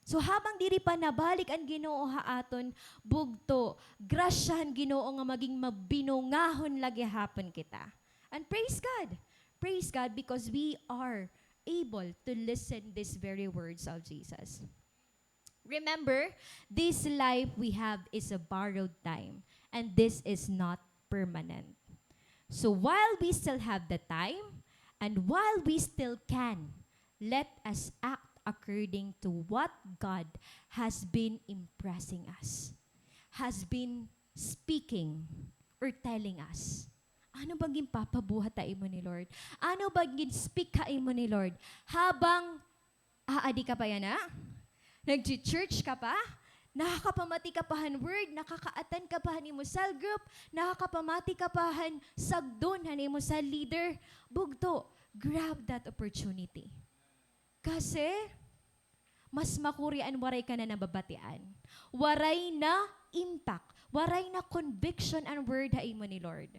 So habang diri pa nabalik ang Ginoo haaton bugto, grasyahan Ginoo nga maging mabinungahon lagi hapon kita. And praise God. Praise God because we are able to listen these very words of Jesus. Remember, this life we have is a borrowed time, and this is not permanent. So while we still have the time, and while we still can, let us act according to what God has been impressing us, has been speaking or telling us. Ano bang gimpapabuhat tayo mo ni Lord? Ano bang gin-speak ka mo ni Lord? Habang aadi ka pa yan, nag-church ka pa, nakakapamati ka pahan word, nakaka-attend ka pahan mo cell group, nakakapamati ka pahan sagdon, mo sa leader, bugto, grab that opportunity. Kasi, mas makurian, waray ka na nababatian. Waray na impact, waray na conviction ang word mo ni Lord.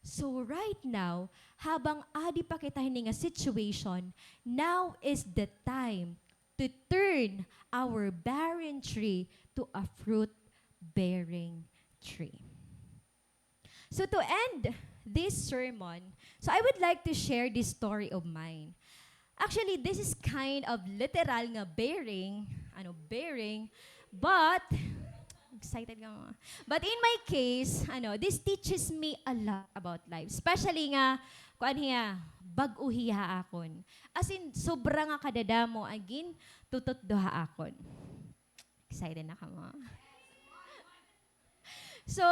So right now, habang adi pa kita nga situation, now is the time to turn our barren tree to a fruit-bearing tree. So to end this sermon, so I would like to share this story of mine. Actually, this is kind of literal nga bearing, but excited ka mga. But in my case, this teaches me a lot about life. Especially nga, bag-uhiha akon. As in, sobra nga kadadamo, agin, tutot duha akon. Excited na ka mo. So,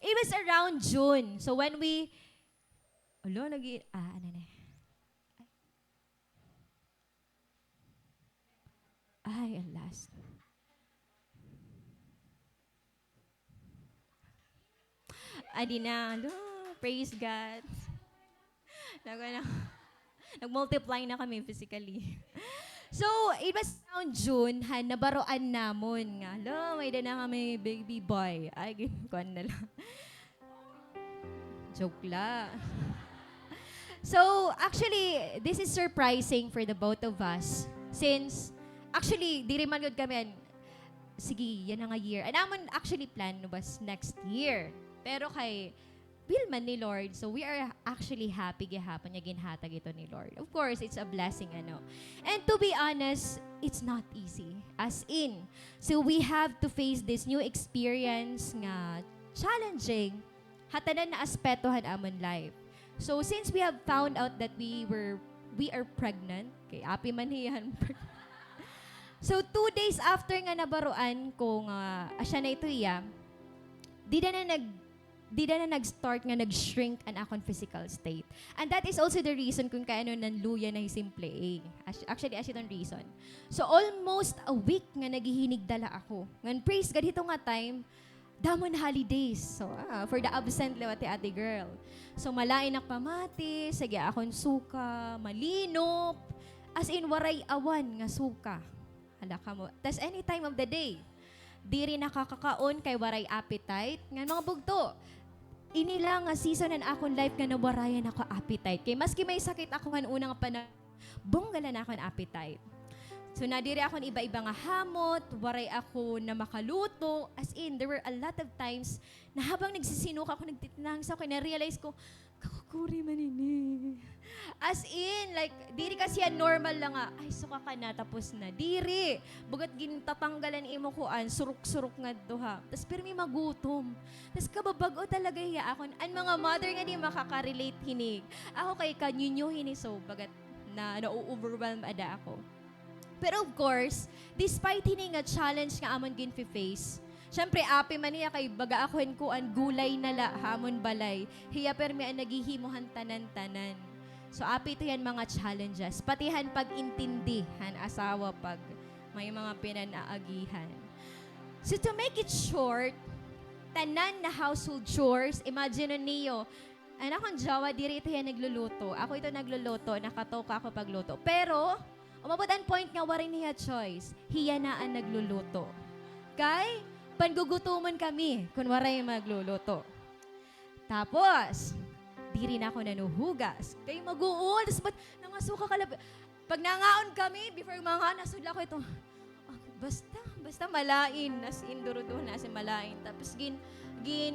it was around June. So, when we, last. Adi na, praise God. Nag-multiply na kami physically. So, it was around June, nabaroan namon nga. May na kami baby boy. Ay, kuwan na lang. Joke la. So, actually, this is surprising for the both of us. Since, actually, di rin man good kami, sige, yan nga year. And naman actually plan was next year. Pero kay will man ni Lord. So we are actually happy gihapon niya ginhatag ito ni Lord. Of course, it's a blessing And to be honest, it's not easy. As in, so we have to face this new experience nga challenging hatanan na aspetohan amon life. So since we have found out that we are pregnant, kay api man hiyan. So 2 days after nga nabaruan ko nga asya na ito iya, di na nag-start nga nag-shrink ang akong physical state. And that is also the reason kung kaano nanluya na simple A. Actually, as itong reason. So almost a week nga naghihinig dala ako. Ngan praise God, ito nga time, damon holidays. So, for the absent lewati ate girl. So, malain ak pamati, sige akon suka, malinop, as in waray awan nga suka. Hala ka mo. Tas any time of the day, di rin nakakakaon kay waray appetite. Nga mga bugto, inila nga season ng akong life nga nawarayan ako appetite. Kay maski may sakit ako nga unang bunggalan ako ng appetite. So nadiri ako ng iba-iba nga hamot, waray ako na makaluto. As in, there were a lot of times na habang nagsisinuka ako, nagtitinang sa ako, na-realize ko, kakukuri man ini. As in, like, diri kasi yan normal lang nga, ay suka ka na, tapos na. Diri, bugat gintatanggalan imo kuan, suruk-suruk nga doha. Tapos pero may magutom. Tapos kababago talaga hiya ako. Ang mga mother nga di makaka-relate hinig. Ako kay kanyunyo hinig, so bagat na na-overwhelm ada ako. Pero of course, despite hining nga challenge nga amon gin-face, syempre, api man niya kay baga ako'n ko ang gulay nala, hamon balay. Hiya permi ang naghihimuhan tanan-tanan. So, api ito yan mga challenges. Patihan pag-intindihan, asawa pag may mga pinanaagihan. So, to make it short, tanan na household chores, imagine niyo, anak kong jawa, diri ito yan nagluluto. Ako ito nagluluto, nakatoka ako pagluto. Pero, umabot ang point nga warin niya choice. Hiya na ang nagluluto. Kay, pangugutuman kami kung waray magluluto. Tapos, di rin ako nanuhugas. Kay mag-uul. Tapos ba't nangasuka ka lang? Pag nangaon kami, before mga nasudla ko ito, basta malain. As in, duro-duro na as in malain. Tapos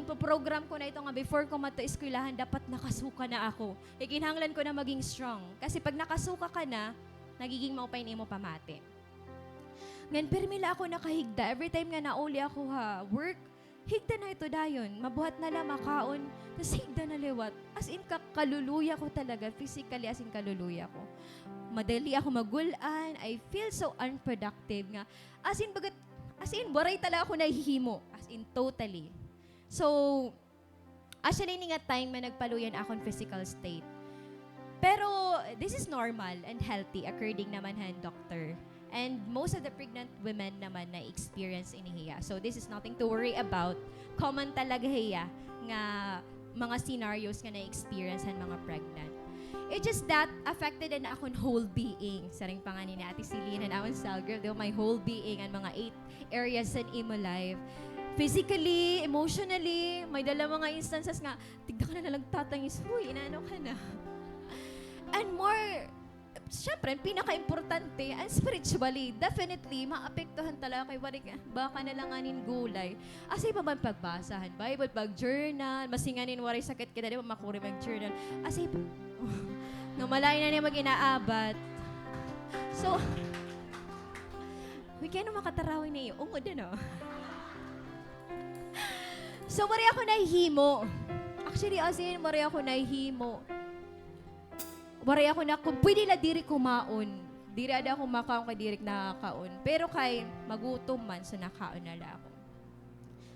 po-program ko na ito nga before ko mata-eskwelahan, dapat nakasuka na ako. Ikinhanglan ko na maging strong. Kasi pag nakasuka ka na, nagiging maupain mo pamati. Ngan permila ako nakahigda. Every time nga nauli ako work, higda na ito dayon. Mabuhat na lang makaon, tapos higda na liwat. As in, kaluluya ko talaga. Physically, as in, kaluluya ko. Madali ako magulan. I feel so unproductive nga. As in, waray talaga ako nahihimo. As in, totally. So, actually, nga time na nagpaluyan akong physical state. Pero, this is normal and healthy, according naman han doctor. And most of the pregnant women naman na experience inihiya. So this is nothing to worry about. Common talaga hiya nga mga scenarios nga na-experience ang mga pregnant. It's just that affected na akong whole being. Saring panganin ni Ate Celine and our cell girl, my whole being ang mga 8 areas in imo life. Physically, emotionally, may dala mga instances nga, tigda ka na lang tatangis, huy, inaano ka na. And more, siyempre, pinaka-importante, and spiritually, definitely, maapektuhan talaga kay warig, baka nalanganin gulay. Asay pa ba pagbasahan? Bible, pag-journal, masinganin waray sakit kita, di ba makuri mag-journal? Asay pa, nga malay na niya mag-inaabat. So, we kaya na makatarawin na iyo. Ungod na, no? So, wari ako nahihimo. Actually, as in, wari ako nahihimo. Waray ako na, kung pwede na diri kumaon, diri ada ako makaon kay diri nakakaon. Pero kay magutom man, so nakaon na lang ako.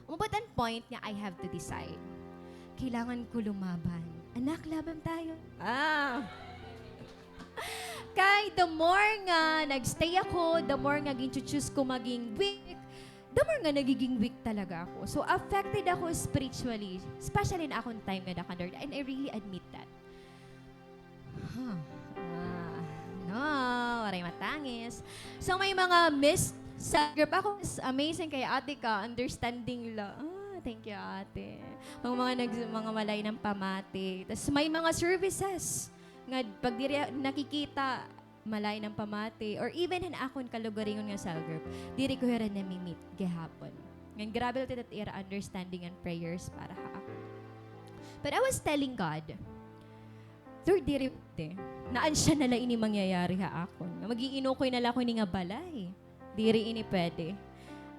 Umabot ang point nga I have to decide. Kailangan ko lumaban. Anak, laban tayo. Kay the more nga nagstay ako, the more nga ginchuchus ko maging weak, the more nga nagiging weak talaga ako. So affected ako spiritually, especially na akong time nga nakandard. And I really admit that. No, waray matangis. So may mga sa group ako, amazing kay ate ka, understanding la. Thank you ate. Mga malay ng pamati. Tapos may mga services nga pag nakikita malay ng pamati or even in akon kalugaringon nga cell group, diri ko hira nami-meet gihapon. Ngan grabe that era understanding and prayers para ha ako. But I was telling God, Lord, diri naan siya nala ini mangyayari ha akon. Magiinukoy nala ko ni nga balay. Diri ini pwede.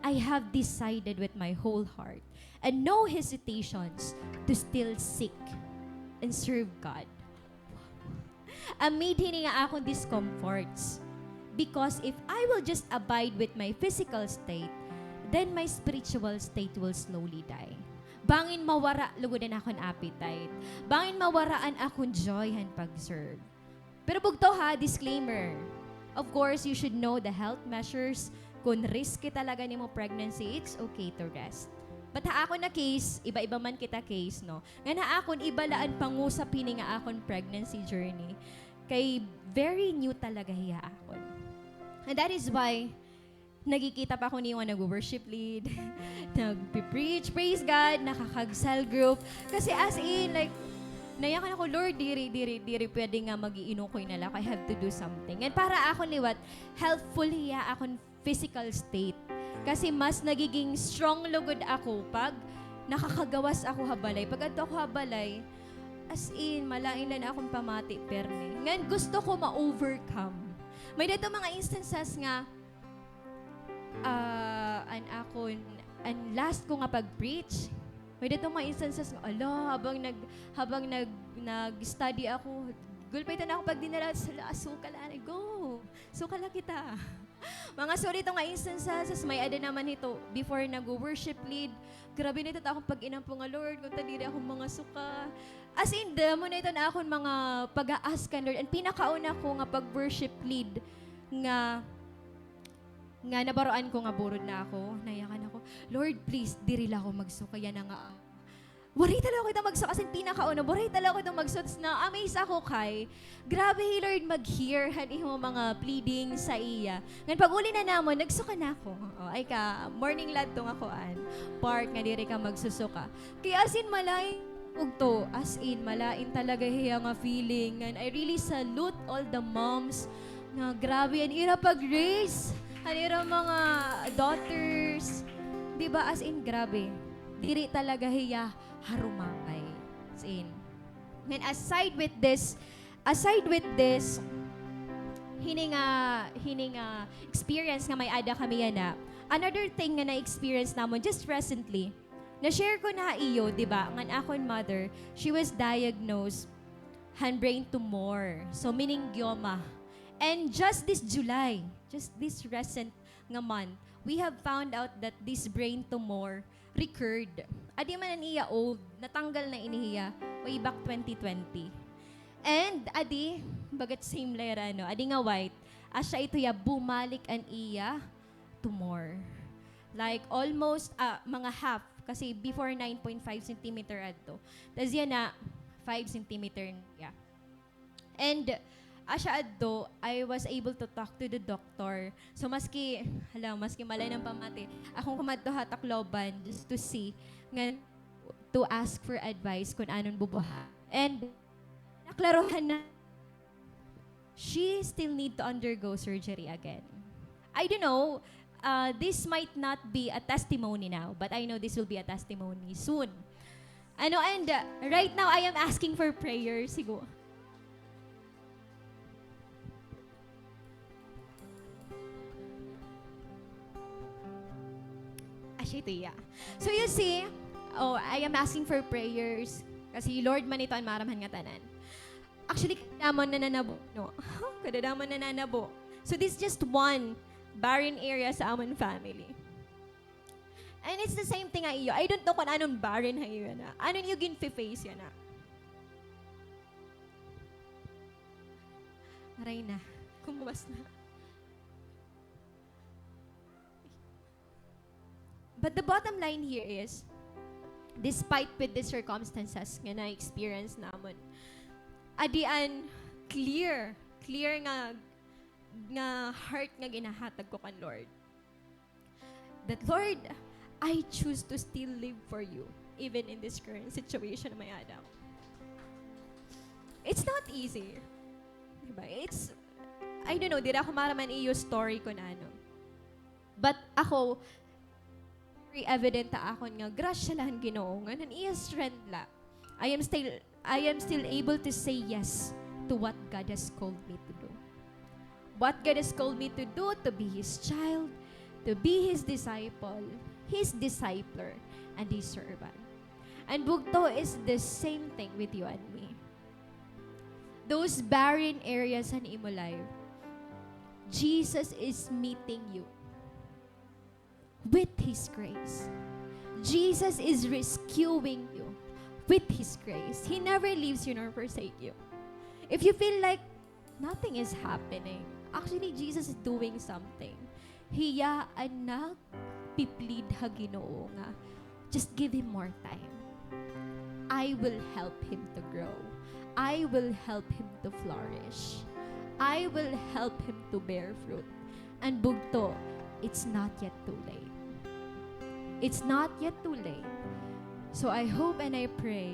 I have decided with my whole heart and no hesitations to still seek and serve God. Amid hini nga akong discomforts. Because if I will just abide with my physical state, then my spiritual state will slowly die. Bangin mawara lugodan akong appetite. Bangin mawaraan akong joy and pag-serve. Pero bugto ha, disclaimer. Of course, you should know the health measures. Kung risky talaga ni mo pregnancy, it's okay to rest. But ha ako na case, iba-iba man kita case, no? Nga na akon, ibalaan pangusap hini nga akon pregnancy journey. Kay very new talaga hiya akon. And that is why, nagkikita pa ako niyo nag-worship lead, nag-preach, praise God, nakakag-cell group. Kasi as in, like, nayakan ako, Lord, diri, pwede nga mag-iinom ko inalak. I have to do something. And para ako liwat, healthful hiya akong physical state. Kasi mas nagiging strong lugod ako pag nakakagawas ako habalay. Pag ato ako habalay, as in, malain lang akong pamati perme. Ngayon, gusto ko ma-overcome. May dito mga instances nga, and last ko nga pag-preach, may dito mga instances nga, habang nag-study ako, gulpay na ako pag dinala, sukala, go, sukala kita. Mga sorry itong nga instances, may ada naman ito, before nag-worship lead, grabe na ito akong pag-inampo nga, Lord, kung tadiri akong mga suka. As in, damo na ito na akong mga pag-aaskan, Lord. And pinakauna ko nga pag-worship lead, nga nabaroan ko nga burod na ako, nayakan ako, Lord, please, diri lang ako magsuka, yan na nga. Waray talaga ko itong magsuka, kasi pinakauna, waray talaga ko itong magsuka, na amaze ako kay, grabe, Lord, mag-hear, hanin mo mga pleading sa iya. Ngayon, pag uli na namon, nagsuka na ako. Ay ka, morning lad tong akoan, part nga diri ka magsusuka. Kaya as in, malain talaga hiya nga feeling. And I really salute all the moms na grabe, an ira pag-raise, an ira mga daughters. Diba, as in, grabe. Diri talaga hiya harumangay. As in. And aside with this, hining experience nga may ada kami yan na, another thing nga na-experience namon just recently, na-share ko na iyo, di ba? Ang akong mother, she was diagnosed brain tumor. So, meaning gyoma. And just this July, just this recent nga month, we have found out that this brain tumor recurred. Adi man niya old, natanggal na inihiya way back 2020. And adi, bagat same lera, no? Adi nga white, asya ito ya bumalik an iya tumor. Like almost mga half, kasi before 9.5 cm adto. Tapos yan na 5 cm niya. And asya adto, I was able to talk to the doctor. So maski malay ng pamati, akong kumadto hatakloban just to see, to ask for advice kung anon bubuha. And naklarohan na, she still need to undergo surgery again. I don't know, this might not be a testimony now, but I know this will be a testimony soon. And right now, I am asking for prayer, siguro. So you see, I am asking for prayers, kasi Lord man ito ang maramhan nga tanan. Actually, kadamon na nanabo, no? Kadamon na nanabo. So this is just one barren area sa amon family. And it's the same thing iyo. I don't know kung anong barren hayo na. Anong yung gin-face yan na. Maray na. Kumuwas na. But the bottom line here is, despite with the circumstances nga na-experience namon, adian clear nga heart nga ginahatag ko kan Lord. That Lord, I choose to still live for you, even in this current situation na may Adam. It's not easy. Diba? I don't know, di ako maraman iyo story ko na ano. But ako, very evident ta akon nga grasya lang Ginoo nga nan iya strength la. I am still able to say yes to what God has called me to do. What God has called me to do, to be His child, to to be His disciple, His discipler, and His servant. And bugto is the same thing with you and me. Those barren areas in imo life, Jesus is meeting you with His grace. Jesus is rescuing you with His grace. He never leaves you nor forsake you. If you feel like nothing is happening, actually Jesus is doing something. Hiyaan na piplead ha Ginoo nga. Just give Him more time. I will help him to grow. I will help him to flourish. I will help him to bear fruit. And bugto, it's not yet too late. It's not yet too late. So I hope and I pray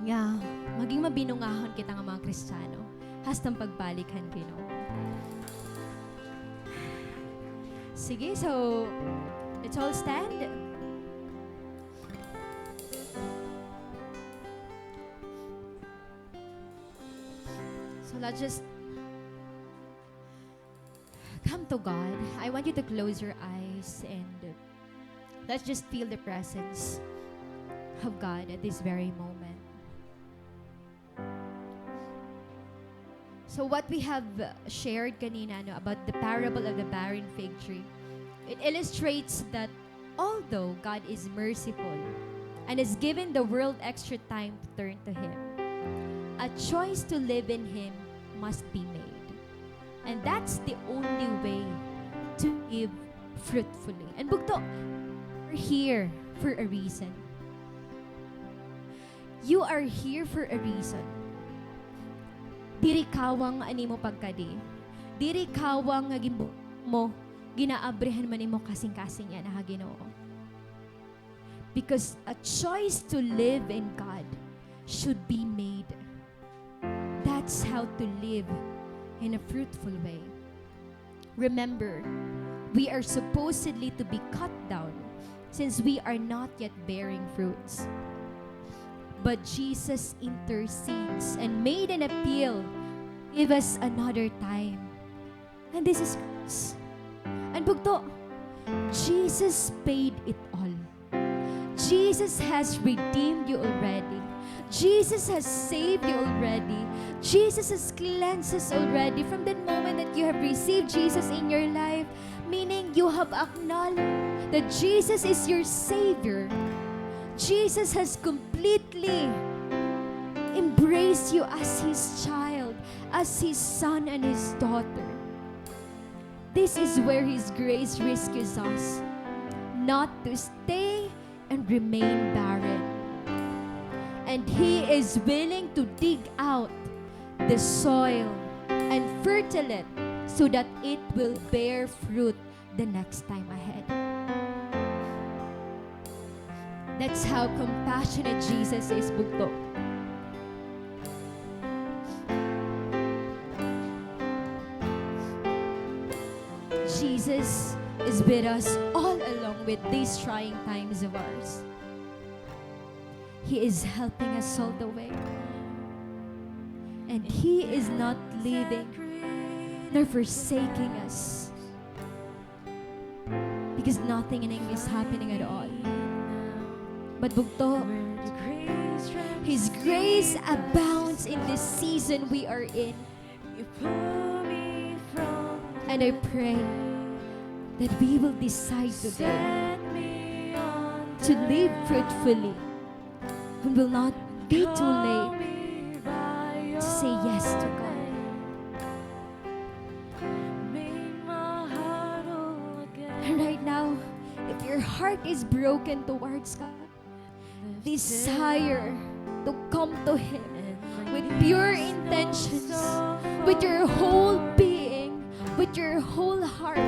nga maging mabinungahon kita nga mga Kristiyano hastang pagbalikan Ginoo. Sige, so let's all stand. So let's just come to God. I want you to close your eyes and let's just feel the presence of God at this very moment. So what we have shared kanina about the parable of the barren fig tree, it illustrates that although God is merciful and has given the world extra time to turn to Him, a choice to live in Him must be made. And that's the only way to live fruitfully. And bugto, we're here for a reason. You are here for a reason. Diri kawang ani mo pagkadi. Diri kawang nga mo ginaabrehan man nimo kasing-kasing yan ha Ginoo. Because a choice to live in God should be made. That's how to live in a fruitful way. Remember, we are supposedly to be cut down since we are not yet bearing fruits. But Jesus intercedes and made an appeal. Give us another time. And this is grace. And bugto, Jesus paid it all. Jesus has redeemed you already. Jesus has saved you already. Jesus has cleansed us already from the moment that you have received Jesus in your life, meaning you have acknowledged that Jesus is your Savior. Jesus has completely embraced you as His child, as His son and His daughter. This is where His grace rescues us, not to stay and remain barren. And He is willing to dig out the soil and fertile it so that it will bear fruit the next time ahead. That's how compassionate Jesus is, bugto. Jesus is with us all along with these trying times of ours. He is helping us all the way. And He is not leaving nor forsaking us. Because nothing in Him is happening at all. But bugto, His grace abounds in this season we are in. And I pray that we will decide today to live fruitfully and will not be too late to say yes to God. And right now, if your heart is broken towards God, desire to come to Him with pure intentions, with your whole being, with your whole heart,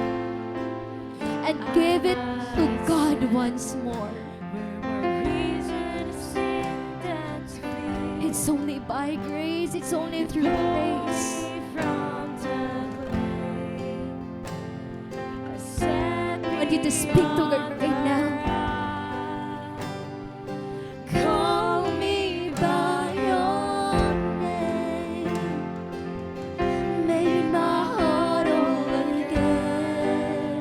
and give it to God once more. It's only by grace, it's only through grace. I want you to speak to God right now. Call me by your name, make my heart whole again.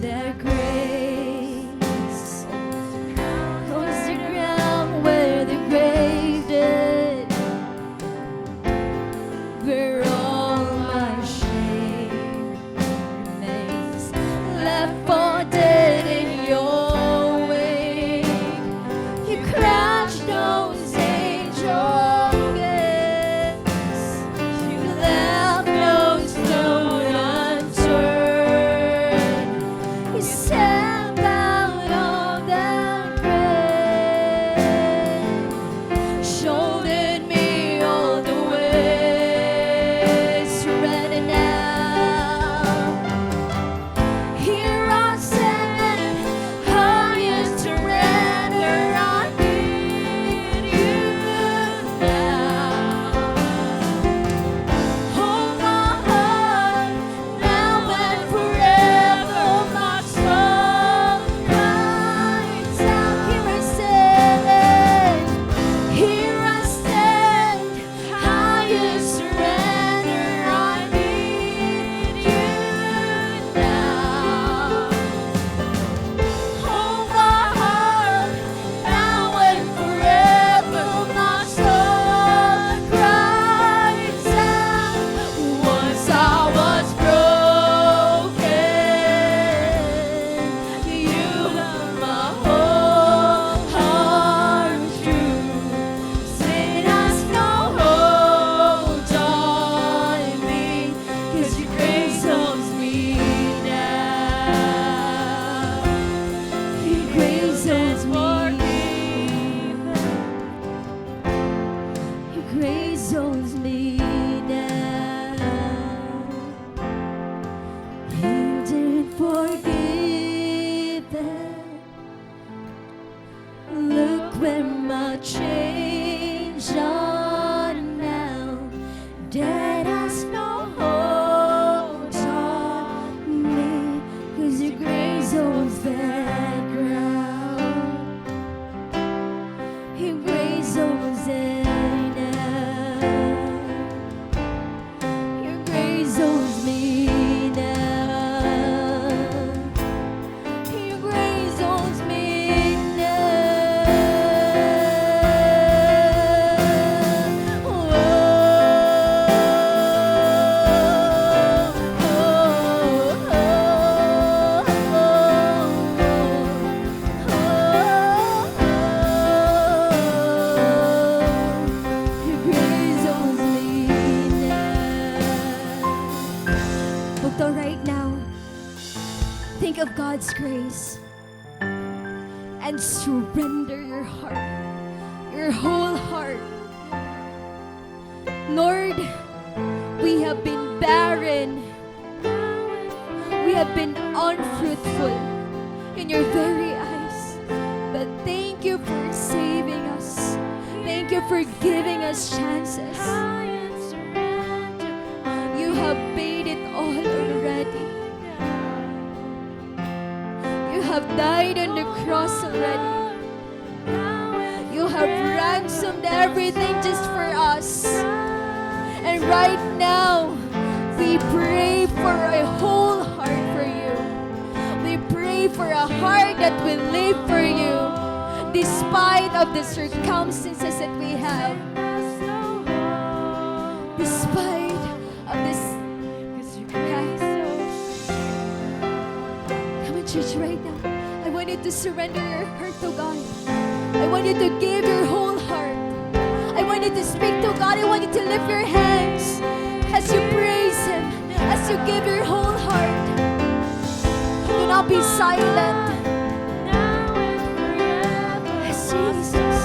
Their grace owns the ground where the grave did, where all my shame remains, left for dead in your wake. You crushed those angel gates, you left no stone unturned. You stepped out of that grave, shouldered me all the way. Surrender now. Here I stand, I surrender. I need you now. Hold my heart now and forever. My soul cries out. Here I stand, here I stand. I surrender. I need you now. Hold my heart now and forever. My soul cries out. Once I was broken, you held my whole heart true. Sin has no hold on me, 'cause your grace owns me now. Your grace owns me. Your grace owns me now. Healed and forgiven. Look where my chains are now. Dead has no hold on me, 'cause your grace owns that ground. Your grace owns it now. Your grace owns me now. Your grace owns me now. Your grace owns me now. So right now, think of God's grace and surrender your heart, your whole heart. Lord, we have been barren. We have been unfruitful in your very eyes. But thank you for saving us. Thank you for giving us chances. You have paid it all already. You have died on the cross already. You have ransomed everything just for us. And right now, we pray for a whole heart for you. We pray for a heart that will live for you, despite of the circumstances that we have. Despite of this. Come on, church, right now. I want you to surrender your heart to God. I want you to give your whole heart. I want you to speak to God. I want you to lift your hands as you praise Him, as you give your whole heart. Do not be silent. Yes, Jesus.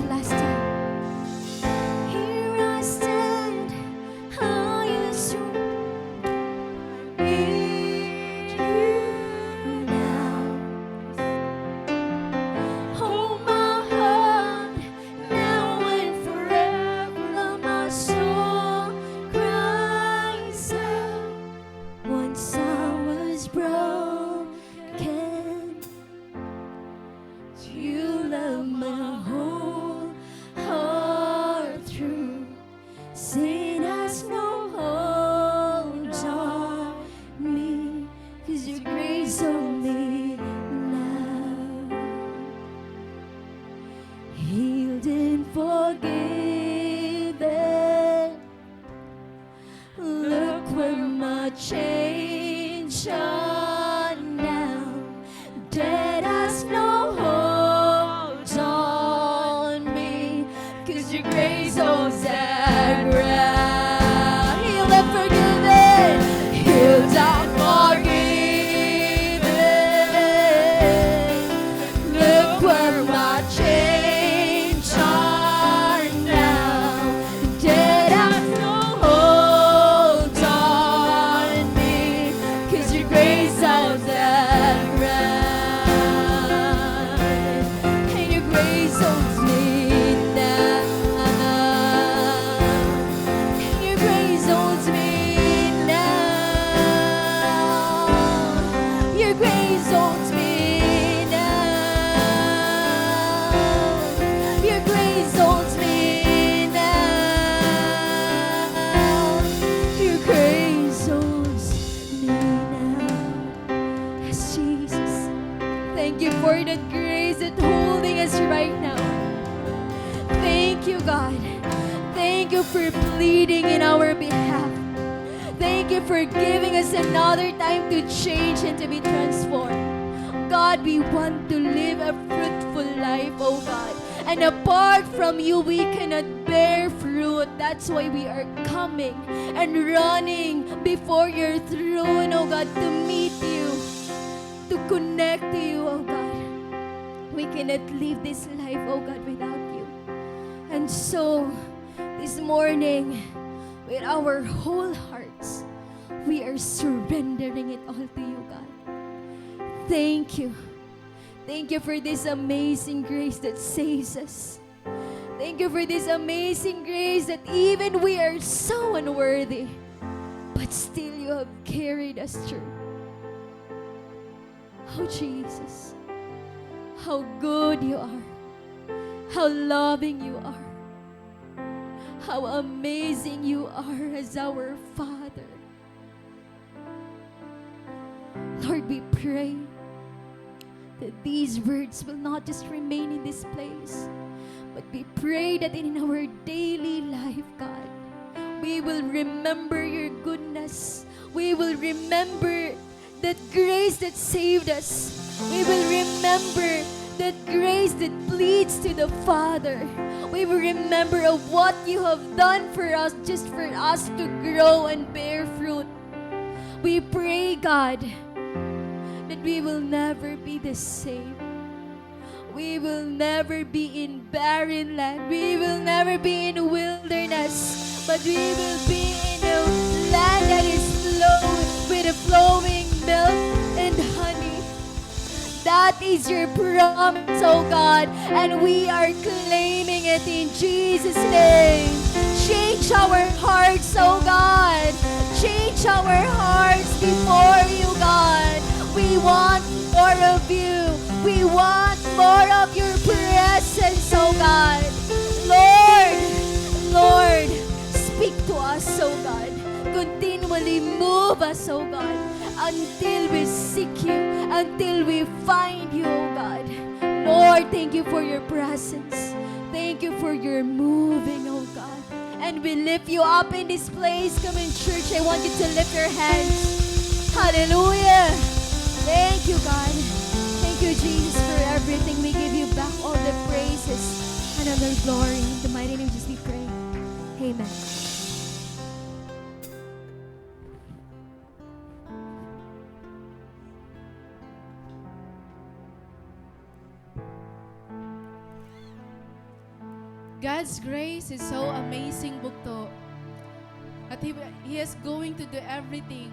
Last time. forgiven. Look where my change on now. Dead has no hold on me, 'cause your grace holds that ground. Healed and forgiven, healed and forgiven. Look where my change on now. Dead has no hold on me, 'cause your grace holds that ground. And your grace holds me now. And your grace holds me now. Your grace holds me now. Your grace holds me now. Your grace holds me now. Yes, Jesus. Thank you for that grace that's holding us right now. Thank you, God. Thank you for pleading in our behalf. Thank you for giving us another time to change and to be transformed. God, we want to live a fruitful life, oh God. And apart from you, we cannot bear fruit. That's why we are coming and running before your throne, oh God, to meet you, to connect to you, oh God. We cannot live this life, oh God, without you. And so, this morning, with our whole hearts, we are surrendering it all to you, God. Thank you. Thank you for this amazing grace that saves us. Thank you for this amazing grace that even we are so unworthy, but still you have carried us through. Oh, Jesus, how good you are, how loving you are, how amazing you are as our Father. Lord, we pray that these words will not just remain in this place, but we pray that in our daily life, God, we will remember your goodness. We will remember that grace that saved us. We will remember that grace that leads to the Father. We will remember of what you have done for us, just for us to grow and bear fruit. We pray, God, that we will never be the same. We will never be in barren land. We will never be in wilderness, but we will be in a land that is with a flowing milk and honey. That is your promise, oh God, and we are claiming it in Jesus' name. Change our hearts, oh God. Change our hearts before you, God. We want more of you. We want more of your presence, oh God. Lord, speak to us, oh God. Continually move us, oh God, until we seek you, until we find you, oh God. Lord, thank you for your presence. Thank you for your moving, oh God. And we lift you up in this place. Come in, church. I want you to lift your hands. Hallelujah. Thank you, God. Thank you, Jesus, for everything. We give you back all the praises and all the glory. In the mighty name of Jesus we pray. Amen. God's grace is so amazing, Bukto. That He is going to do everything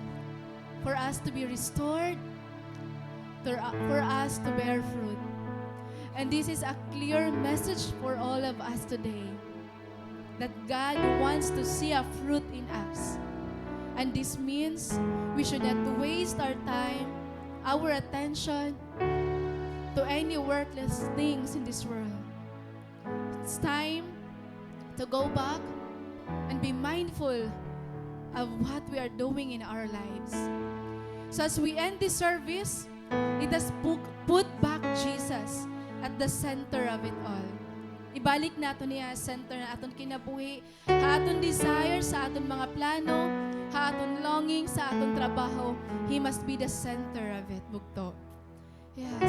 for us to be restored, for us to bear fruit. And this is a clear message for all of us today, that God wants to see a fruit in us. And this means we should not waste our time, our attention to any worthless things in this world. It's time to go back and be mindful of what we are doing in our lives. So as we end this service, let us put back Jesus at the center of it all. ibalik nato niya center na aton kinabuhi, ha aton desire sa aton mga plano, ha aton longing sa aton trabaho. He must be the center of it, bugto. Yes.